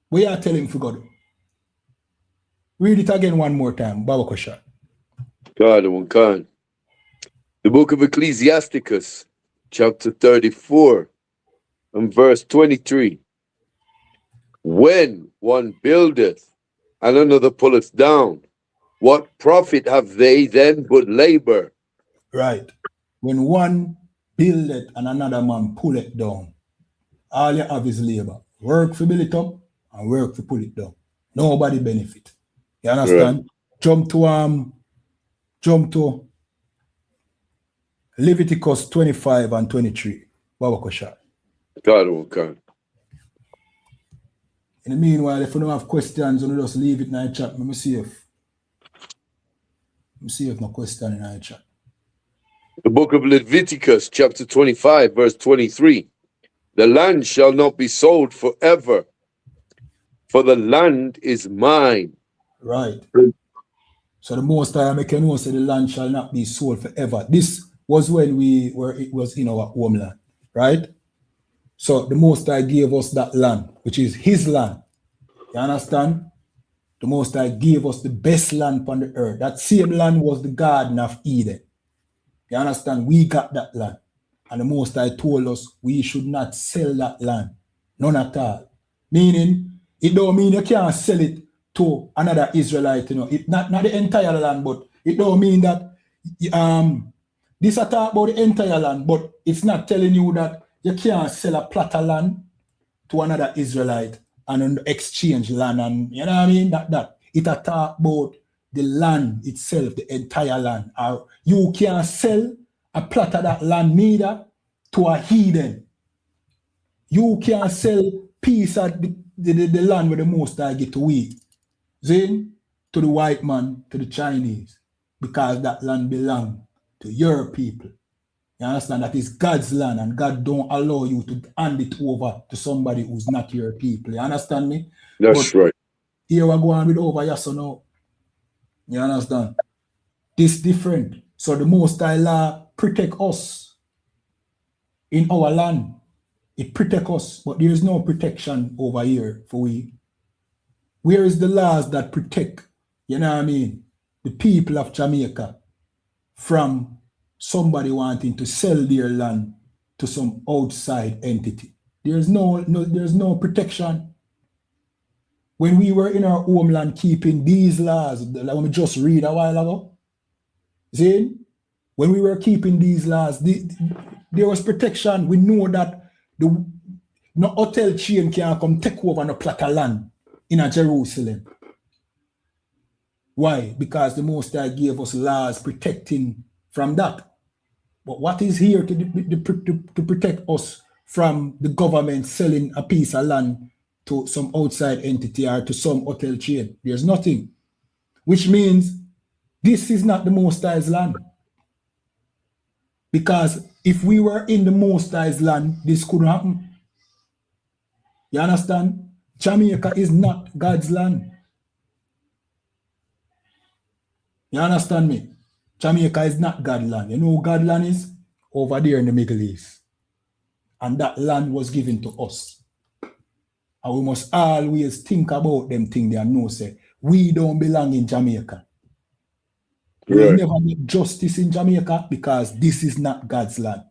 Where you are telling him to go do? Read it again one more time, Baba Kosha. God, oh God. The book of Ecclesiasticus, chapter 34, and verse 23. When one buildeth and another pulleth down, what profit have they then but labor? Right. When one buildeth and another man pull it down, all you have is labor. Work for build it up and work for pull it down. Nobody benefit. You understand? Right. Jump to Leviticus 25 and 23. Baba Kosha. God, oh God. In the meanwhile, if you don't have questions, you just leave it in the chat. Let me see if no question in the chat. The book of Leviticus, chapter 25, verse 23. The land shall not be sold forever, for the land is mine. Right. So the Most High make you know, say the land shall not be sold forever. This was when it was in our homeland, right? So the Most High gave us that land, which is His land. You understand? The Most High gave us the best land on the earth. That same land was the Garden of Eden. You understand? We got that land. And the Most High told us we should not sell that land. None at all. Meaning, it don't mean you can't sell it to another Israelite, you know. It not the entire land, but it don't mean that this I talk about the entire land, but it's not telling you that you can't sell a plot of land to another Israelite and exchange land, and you know what I mean? That it a talk about the land itself, the entire land. Or you can't sell a plot of that land neither to a heathen. You can't sell piece of the land where the Most High get to we. Then to the white man, to the Chinese, because that land belongs to your people. You understand? That is God's land, and God don't allow you to hand it over to somebody who's not your people. You understand me? That's right. Here we're going with over yes or no. You understand? This different. So the Most High law protect us in our land. It protect us, but there is no protection over here for we. Where is the laws that protect, you know what I mean, the people of Jamaica from somebody wanting to sell their land to some outside entity? There's no protection. When we were in our homeland keeping these laws, like we just read a while ago, see, when we were keeping these laws, there was protection. We know that no hotel chain can come take over no plot of land in a Jerusalem. Why? Because the Most High gave us laws protecting from that. But what is here to protect us from the government selling a piece of land to some outside entity or to some hotel chain? There's nothing. Which means this is not the Most High's land. Because if we were in the Most High's land, this couldn't happen. You understand? Jamaica is not God's land. You understand me? Jamaica is not God's land. You know who God's land is? Over there in the Middle East. And that land was given to us. And we must always think about them things and know, say, we don't belong in Jamaica. We'll never make justice in Jamaica because this is not God's land.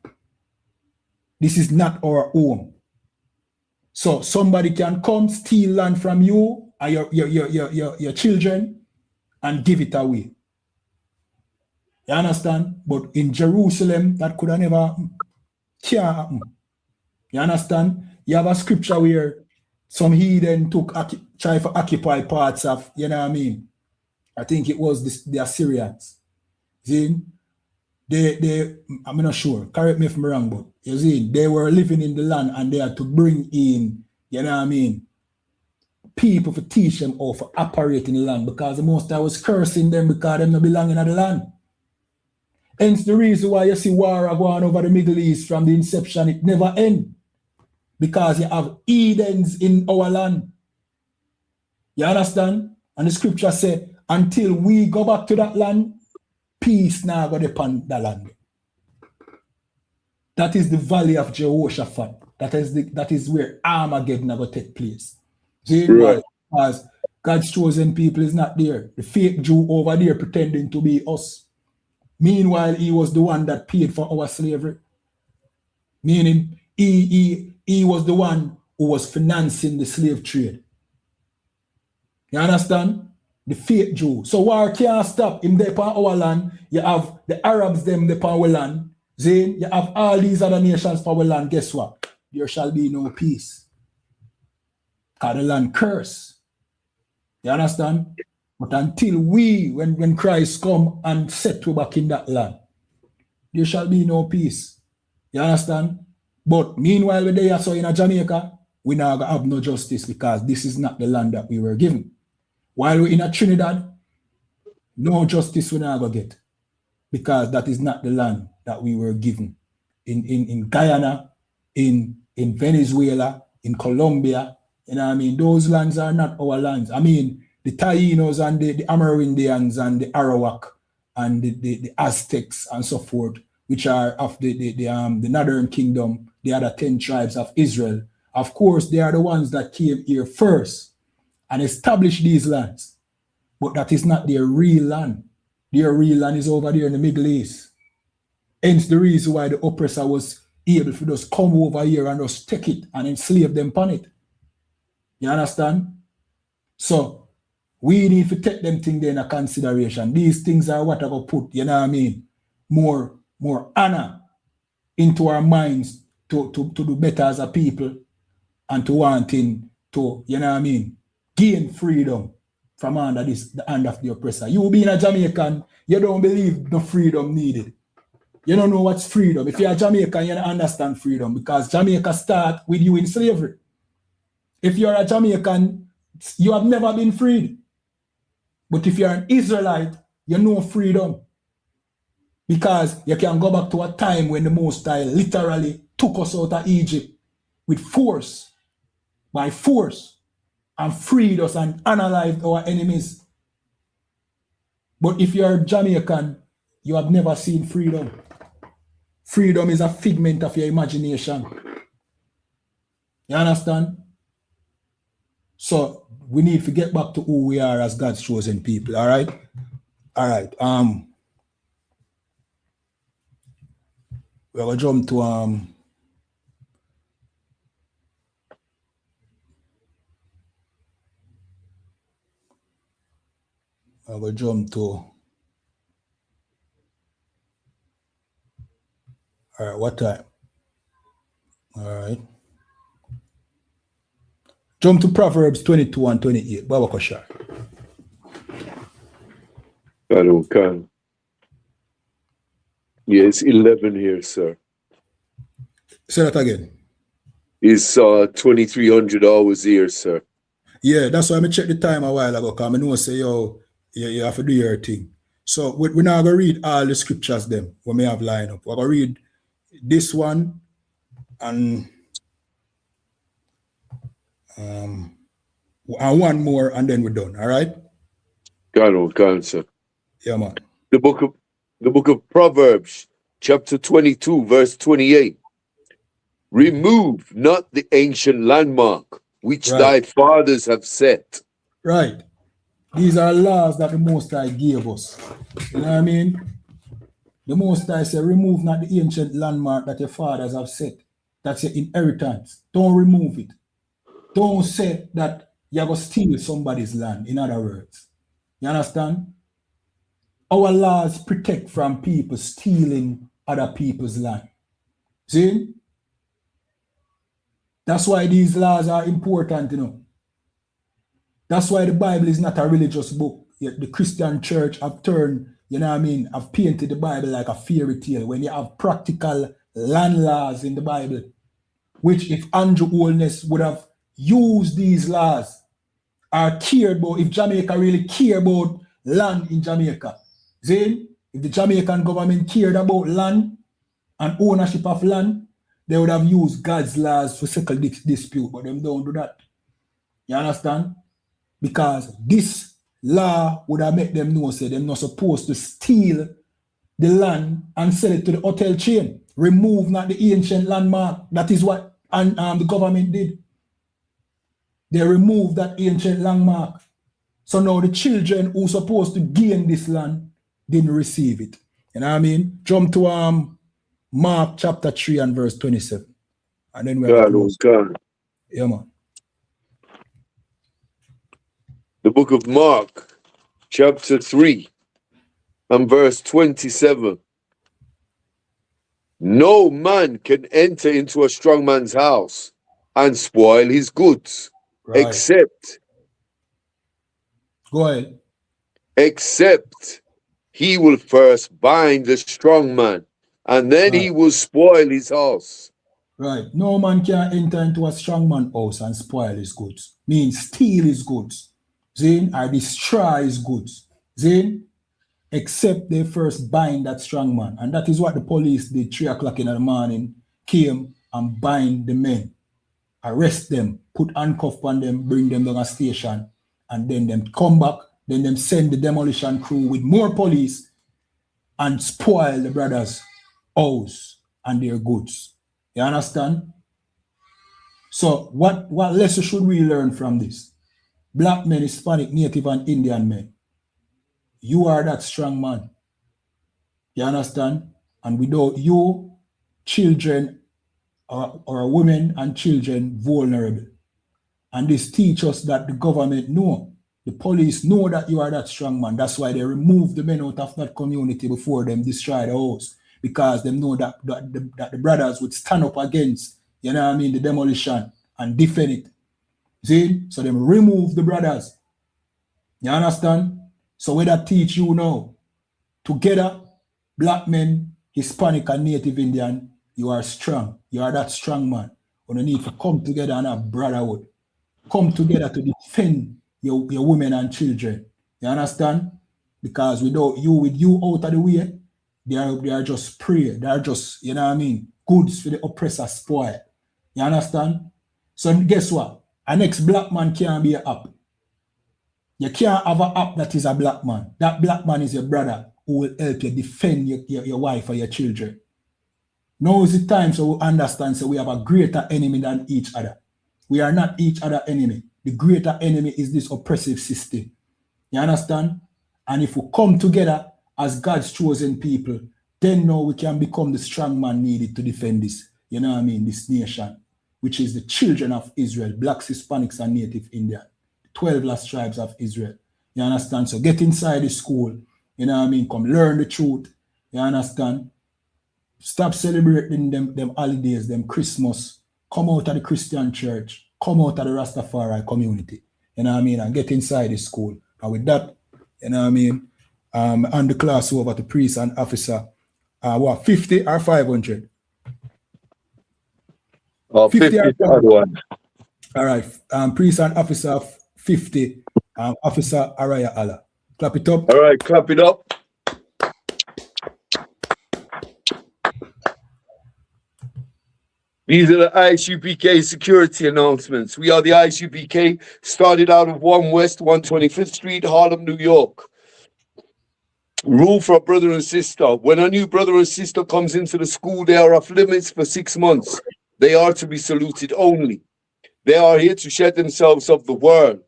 This is not our own. So somebody can come steal land from you or your children and give it away. You understand? But in Jerusalem, that could have never can't happen. You understand? You have a scripture where some heathen try to occupy parts of, you know what I mean? I think it was the Assyrians. See? I'm not sure. Correct me if I'm wrong, but you see, they were living in the land and they had to bring in, you know what I mean, people to teach them how to operate in the land because the Most High was cursing them because they don't belong in the land. Hence the reason why you see war going over the Middle East from the inception, it never ends. Because you have Edens in our land. You understand? And the scripture says, until we go back to that land, peace now go upon that land. That is the valley of Jehoshaphat. That is where Armageddon will take place. See, right. Because God's chosen people is not there. The fake Jew over there pretending to be us. Meanwhile, he was the one that paid for our slavery. Meaning, he was the one who was financing the slave trade. You understand? The fake Jew. So war can't stop him there upon our land. You have the Arabs them there upon our land. Then you have all these other nations upon our land. Guess what? There shall be no peace. Because the land curse. You understand? But until when Christ come and set you back in that land, there shall be no peace. You understand? But meanwhile, we're there so in Jamaica, we now have no justice because this is not the land that we were given. While we're in a Trinidad, no justice we now get because that is not the land that we were given. In Guyana, in Venezuela, in Colombia, you know what I mean? Those lands are not our lands. I mean, the Taínos and the Amerindians and the Arawak and the Aztecs and so forth, which are of the Northern Kingdom, the other 10 tribes of Israel. Of course, they are the ones that came here first and established these lands. But that is not their real land. Their real land is over there in the Middle East. Hence the reason why the oppressor was able to just come over here and just take it and enslave them upon it. You understand? So we need to take them things into consideration. These things are what I go put, you know what I mean, more honor into our minds to do better as a people and to wanting to, you know what I mean, gain freedom from under the hand of the oppressor. You being a Jamaican, you don't believe the freedom needed. You don't know what's freedom. If you're a Jamaican, you don't understand freedom because Jamaica start with you in slavery. If you're a Jamaican, you have never been freed. But if you're an Israelite, you know freedom. Because you can go back to a time when the Most High literally took us out of Egypt with force, by force, and freed us and unalived our enemies. But if you're Jamaican, you have never seen freedom. Freedom is a figment of your imagination. You understand? So we need to get back to who we are as God's chosen people. All right? All right. We're gonna jump to I'm gonna jump to all right, what time? All right. Jump to Proverbs 22 and 28. Baba Koshar. Okay. Yeah, it's 11 here, sir. Say that again. It's 2,300 hours here, sir. Yeah, that's why I checked the time a while ago, because I know say, yo, you have to do your thing. So we're not going to read all the scriptures them when we have line up. We're going to read this one and one more, and then we're done. All right? God, sir. Yeah, man. The book of Proverbs, chapter 22, verse 28. Remove not the ancient landmark which thy fathers have set. Right. These are laws that the Most High gave us. You know what I mean? The Most High said, remove not the ancient landmark that your fathers have set. That's your inheritance. Don't remove it. Don't say that you're going to steal somebody's land, in other words. You understand? Our laws protect from people stealing other people's land. See? That's why these laws are important, you know. That's why the Bible is not a religious book. Yet the Christian church have turned, you know what I mean, have painted the Bible like a fairy tale when you have practical land laws in the Bible, which if Andrew Holness would have used these laws or cared about, if Jamaica really cared about land in Jamaica, see, if the Jamaican government cared about land and ownership of land, they would have used God's laws to settle this dispute, but them don't do that. You understand? Because this law would have made them know say they're not supposed to steal the land and sell it to the hotel chain. Remove not the ancient landmark. That is what the government did. They removed that ancient landmark. So now the children who supposed to gain this land didn't receive it. You know what I mean? Jump to Mark chapter 3 and verse 27. And then we're God. Yeah, man. The book of Mark, chapter 3 and verse 27. No man can enter into a strong man's house and spoil his goods, except he will first bind the strong man, and then he will spoil his house. Right. No man can enter into a strong man's house and spoil his goods. Means steal his goods. Zane, or destroy his goods. Zane, except they first bind that strong man. And that is what the police did 3 o'clock in the morning, came and bind the men, arrest them, put handcuff on them, bring them down a station, and then them come back, then them send the demolition crew with more police and spoil the brothers' house and their goods. You understand? So what lesson should we learn from this? Black men, Hispanic, Native, and Indian men. You are that strong man. You understand? And without you, children or women and children vulnerable. And this teaches us that the government know, the police know that you are that strong man. That's why they remove the men out of that community before them destroy the house. Because they know that the brothers would stand up against, you know what I mean, the demolition and defend it. See? So they remove the brothers. You understand? So where that teach you now, together, black men, Hispanic and Native Indian, you are strong. You are that strong man. You need to come together and have brotherhood. Come together to defend your women and children. You understand? Because without you, with you out of the way, they are just prey. They are just, you know what I mean, goods for the oppressor spoil. You understand? So guess what? An ex-black man can't be an app. You can't have an app that is a black man. That black man is your brother who will help you defend your wife or your children. Now is the time so we understand so we have a greater enemy than each other. We are not each other enemy. The greater enemy is this oppressive system. You understand? And if we come together as God's chosen people, then now we can become the strong man needed to defend this, you know what I mean, this nation, which is the children of Israel, blacks, Hispanics, and Native Indian, 12 lost tribes of Israel. You understand? So get inside the school, you know what I mean, come learn the truth. You understand? Stop celebrating them holidays, them Christmas. Come out of the Christian church. Come out of the Rastafari community. You know what I mean? And get inside the school. And with that, you know what I mean? And the class over to priest and officer. What, 50 or 500? 50 or 500. All right. Priest and officer 50. Officer Araya Allah. Clap it up. All right, clap it up. These are the I.S.U.P.K security announcements. We are the I.S.U.P.K, started out of 1 West 125th Street, Harlem, New York. Rule for a brother and sister. When a new brother and sister comes into the school, they are off limits for 6 months. They are to be saluted only. They are here to shed themselves of the world.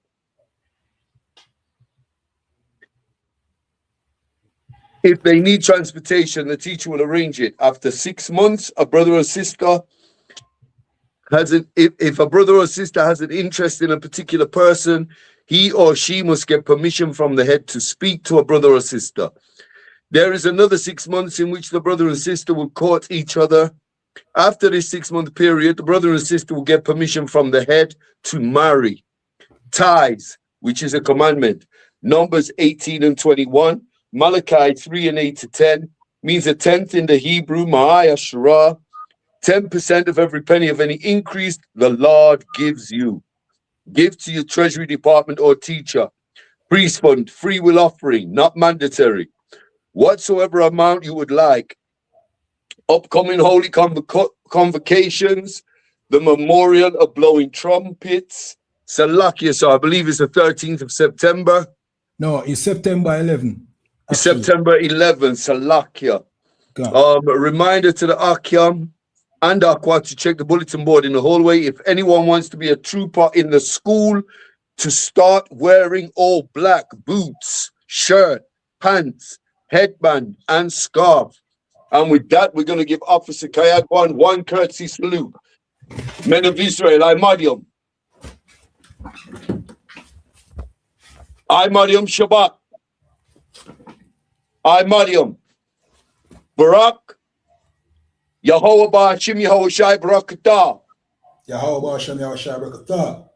If they need transportation, the teacher will arrange it. After 6 months, a brother or sister if a brother or sister has an interest in a particular person, he or she must get permission from the head to speak to a brother or sister. There is another 6 months in which the brother and sister will court each other. After this 6-month period, the brother and sister will get permission from the head to marry. Ties, which is a commandment. Numbers 18 and 21, Malachi 3 and 8 to 10, means a tenth in the Hebrew, Ma'aya Shura. 10% of every penny of any increase the Lord gives you. Give to your treasury department or teacher. Priest fund, free will offering, not mandatory. Whatsoever amount you would like. Upcoming holy convocations, the memorial of blowing trumpets. Salakia, so I believe it's the 13th of September. No, it's September 11. September 11, Salakia. A reminder to the Akyam and Aqua to check the bulletin board in the hallway. If anyone wants to be a trooper in the school, to start wearing all black boots, shirt, pants, headband, and scarf. And with that, we're going to give Officer Kayadwan one courtesy salute. Men of Israel, I Mariam. I Mariam Shabbat. I Mariam. Barak. Yahweh Ba'ashim Yahweh Shai Barakatah. Yahweh Ba'ashim Yahweh Shai Barakatah.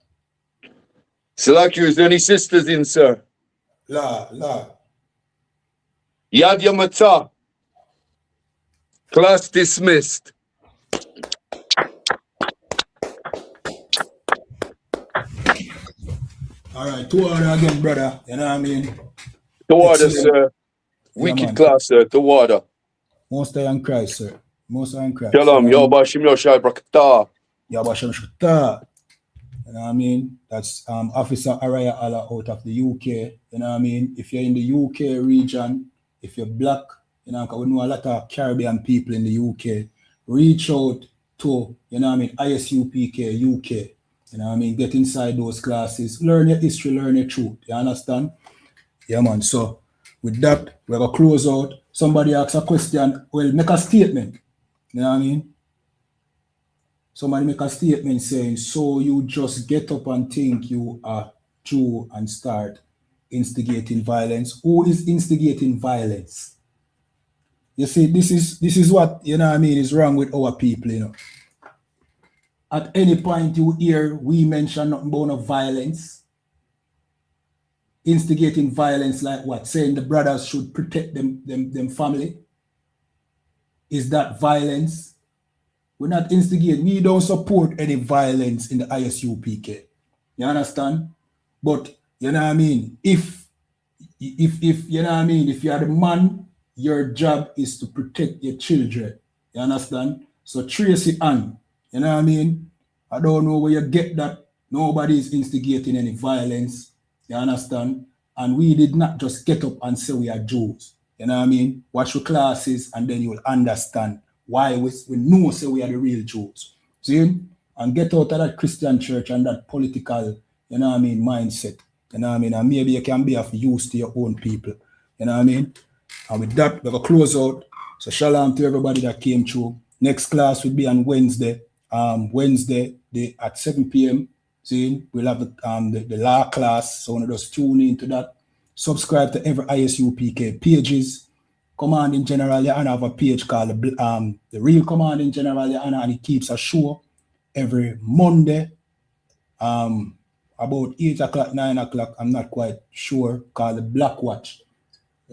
Salakia, is there any sisters in, sir? La. Yad Yamatah. Class dismissed. All right, 2 order again, brother. You know what I mean? 2 order, sir. Wicked class, sir. 2 order. Most High in Christ, sir. Most High in Christ. Shalom. Yahweh Shim Yoshai Brakatah. Yahweh Shim Shakta. You know what I mean? That's Officer Araya Allah out of the UK. You know what I mean? If you're in the UK region, if you're black, you know, because we know a lot of Caribbean people in the UK, reach out to, you know what I mean, I.S.U.P.K, UK. You know what I mean? Get inside those classes. Learn your history, learn your truth. You understand? Yeah, man. So With that, we're going to close out. Somebody asks a question. Well, make a statement. You know what I mean? Somebody make a statement saying, so you just get up and think you are Jew and start instigating violence. Who is instigating violence? You see, this is what, you know what I mean, is wrong with our people, you know. At any point you hear we mention nothing about no violence. Instigating violence like what? Saying the brothers should protect them family. Is that violence? We're not instigating. We don't support any violence in the I.S.U.P.K. You understand? But you know what I mean? If you know what I mean, if you are the man, your job is to protect your children. You understand? So trace it on. You know what I mean? I don't know where you get that. Nobody is instigating any violence. You understand? And we did not just get up and say we are Jews. You know what I mean? Watch your classes and then you'll understand why we know say we are the real Jews. See? And get out of that Christian church and that political, you know what I mean, mindset. You know what I mean? And maybe you can be of use to your own people. You know what I mean? And with that, we're going to close out. So shalom to everybody that came through. Next class will be on Wednesday. Wednesday at 7 p.m. See, we'll have the law class. So just tune into that. Subscribe to every I.S.U.P.K pages. Command in General YAHANNA have a page called the Real Command in General YAHANNA, and it keeps a show every Monday. About 8 o'clock, 9 o'clock, I'm not quite sure, called the Black Watch.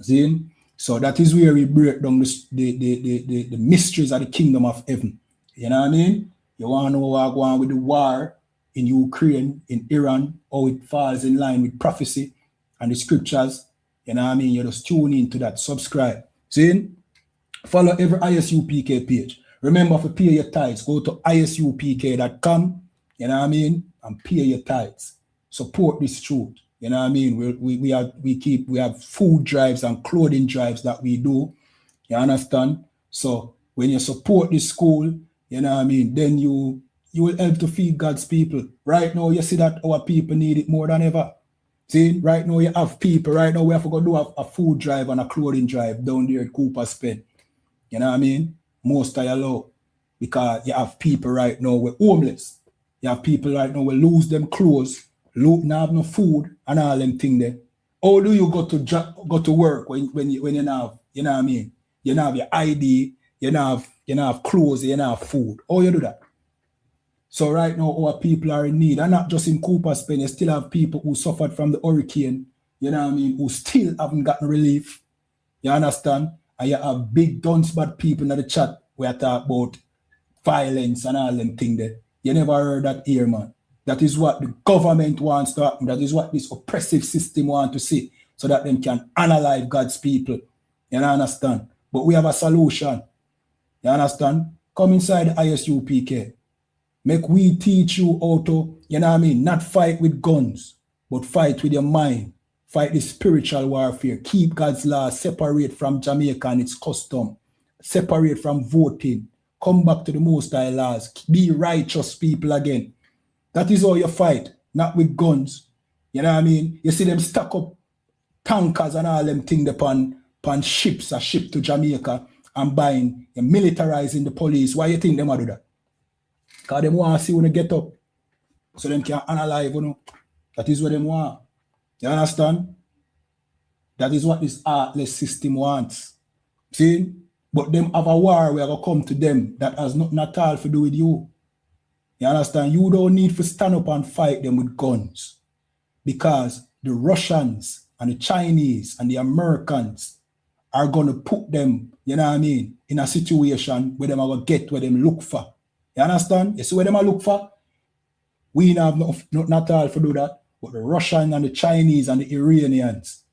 See? So that is where we break down the mysteries of the kingdom of heaven. You know what I mean? You want to know what's going on with the war in Ukraine, in Iran, how it falls in line with prophecy and the scriptures. You know what I mean? You just tune into that, subscribe. See? Follow every I.S.U.P.K page. Remember to pay your tithes. Go to isupk.com, you know what I mean? And pay your tithes. Support this truth. You know what I mean? We have food drives and clothing drives that we do. You understand? So when you support this school, you know what I mean, then you will help to feed God's people. Right now, you see that our people need it more than ever. See, right now you have people. Right now we have to go do a food drive and a clothing drive down there at Cooper's Pen. You know what I mean? Most of you low. Because you have people right now who are homeless. You have people right now who lose them clothes, not have no food, and all them things there. How do you go to work when you have, you know what I mean? You don't have your ID, you don't have clothes, you don't have food. How you do that? So right now our people are in need. And not just in Cooper's Pen, you still have people who suffered from the hurricane, you know what I mean, who still haven't gotten relief. You understand? And you have big guns bad people in the chat where I talk about violence and all them things there. You never heard that here, man. That is what the government wants to happen. That is what this oppressive system wants to see, so that them can analyze God's people. You understand? But we have a solution. You understand? Come inside the I.S.U.P.K. Make we teach you how to, you know what I mean, not fight with guns, but fight with your mind. Fight the spiritual warfare. Keep God's law separate from Jamaica and its custom. Separate from voting. Come back to the Most High laws. Be righteous people again. That is how you fight, not with guns. You know what I mean? You see them stack up tankers and all them things upon ships, a ship to Jamaica, and buying, and militarizing the police. Why you think them do that? Because them want to see when they get up, so them can analyze, you know. That is what them want. You understand? That is what this heartless system wants. See? But them have a war where I come to them that has nothing at all to do with you. You understand? You don't need to stand up and fight them with guns. Because the Russians and the Chinese and the Americans are going to put them, you know what I mean, in a situation where them are going to get where them look for. You understand? You see where them are look for? We don't have nothing at all to do that. But the Russians and the Chinese and the Iranians,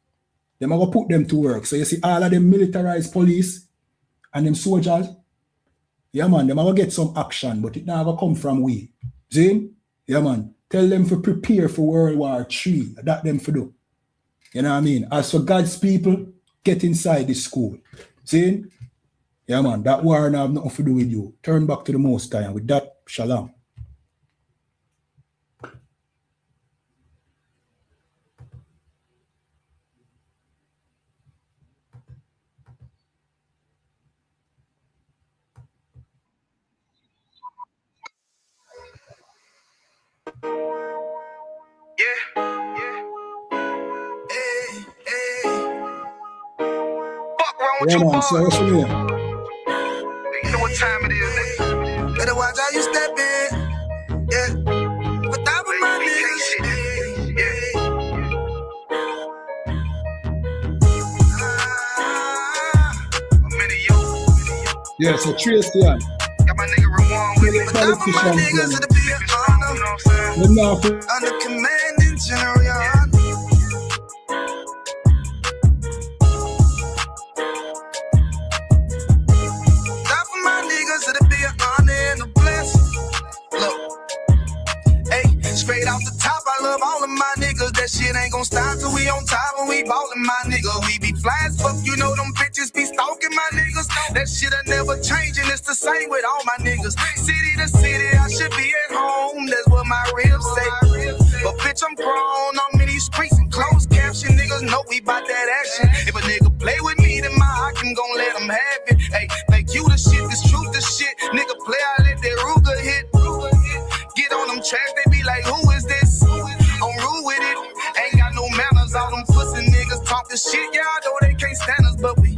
them are going to put them to work. So you see all of them militarized police and them soldiers, yeah man, them are going to get some action, but it not going to come from we. See? Yeah man, tell them to prepare for World War III. That them for do. You know what I mean? As for God's people, get inside this school. See? Yeah man, that war not have nothing to do with you. Turn back to the Most High, and with that, shalom. want Yeah, you man. So what's your name? You know what time it is, nigga. Better watch how you step in. Yeah. But that was my niggas. Yeah, so Tracy on. Got my nigga Ramon with me. But that was my niggas to be an honor. Under commanding General YAHANNA. That for my niggas to be an honor and a blessing. Look, hey, straight off the top, I love all of my niggas. That shit ain't gon' stop till we on top and we ballin', my nigga. We be fly as fuck, you know them bitches be stalking my niggas. That shit'll never change and it's the same with all my niggas. City to city, I should be at home. That's what my ribs say. But bitch, I'm grown. I'm in these streets and closed caption. Niggas know we bout that action. If a nigga play with me, then my heart can gon' let him have it. Hey, make you the shit, this truth the shit. Nigga play, I let that Ruger hit. Get on them tracks, they be like, who is this? I'm rude with it. Ain't got no manners. All them pussy niggas talking shit. Yeah, I know they can't stand us, but we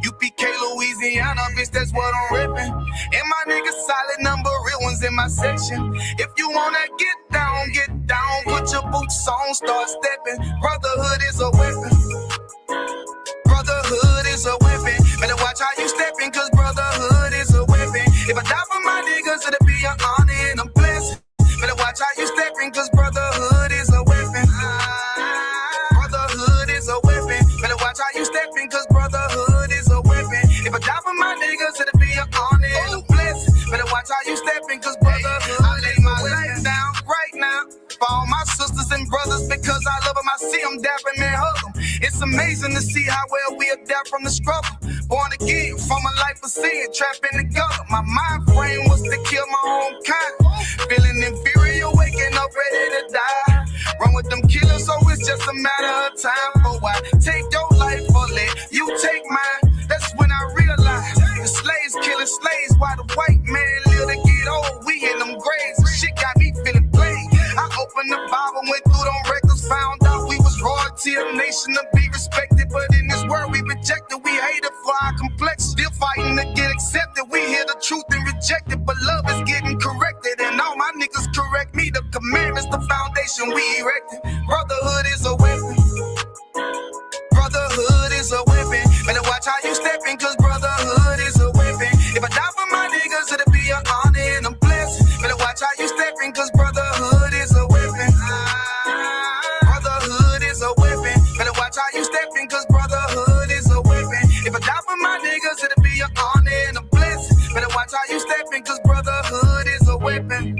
U.P.K, Louisiana, bitch, that's what I'm ripping. And my niggas solid number, real ones in my section. If you wanna get down, put your boots on, start stepping. Brotherhood is a weapon. Brotherhood is a weapon. Better watch how you stepping, cause brotherhood is a weapon. If I die for my niggas, it'll be an honor and a blessing. Better watch how you stepping, cause brotherhood is a weapon. Brotherhood is a weapon. Better watch how you stepping, cause brotherhood is a weapon. If I die for my niggas, it'll be an honor and a blessing. Better watch how you stepping, cause brotherhood I lay my life down right now for all my sisters and brothers, because I love them. I see them dapping and hug them. It's amazing to see how well we adapt from the struggle. Born again from a life of sin, trapped in the gutter. My mind frame was to kill my own kind. Feeling inferior, waking up ready to die. Run with them killers, so it's just a matter of time. For I take your life or let you take mine. That's when I realized the slaves killing slaves while the white man live to get old. We in them graves, shit got me feeling played. I opened the Bible, went through them records, found out we was royalty, a nation to be respected. But in this world we rejected, we hated for our complexion. Still fighting to get accepted. We hear the truth and reject it, but love is getting corrected. And all my niggas correct me. The commandments, the foundation we erected. Brotherhood is a weapon. Brotherhood is a weapon. Better watch how you stepping, cause brotherhood is a weapon. If I die for my niggas, it'll be an honor and a blessing. Better watch how you stepping, cause brotherhood is a weapon. Brotherhood is a weapon. Better watch how you stepping, cause brotherhood is a weapon. If I die for my niggas, it'll be an honor and a blessing. Better watch how you stepping, cause brotherhood is a weapon.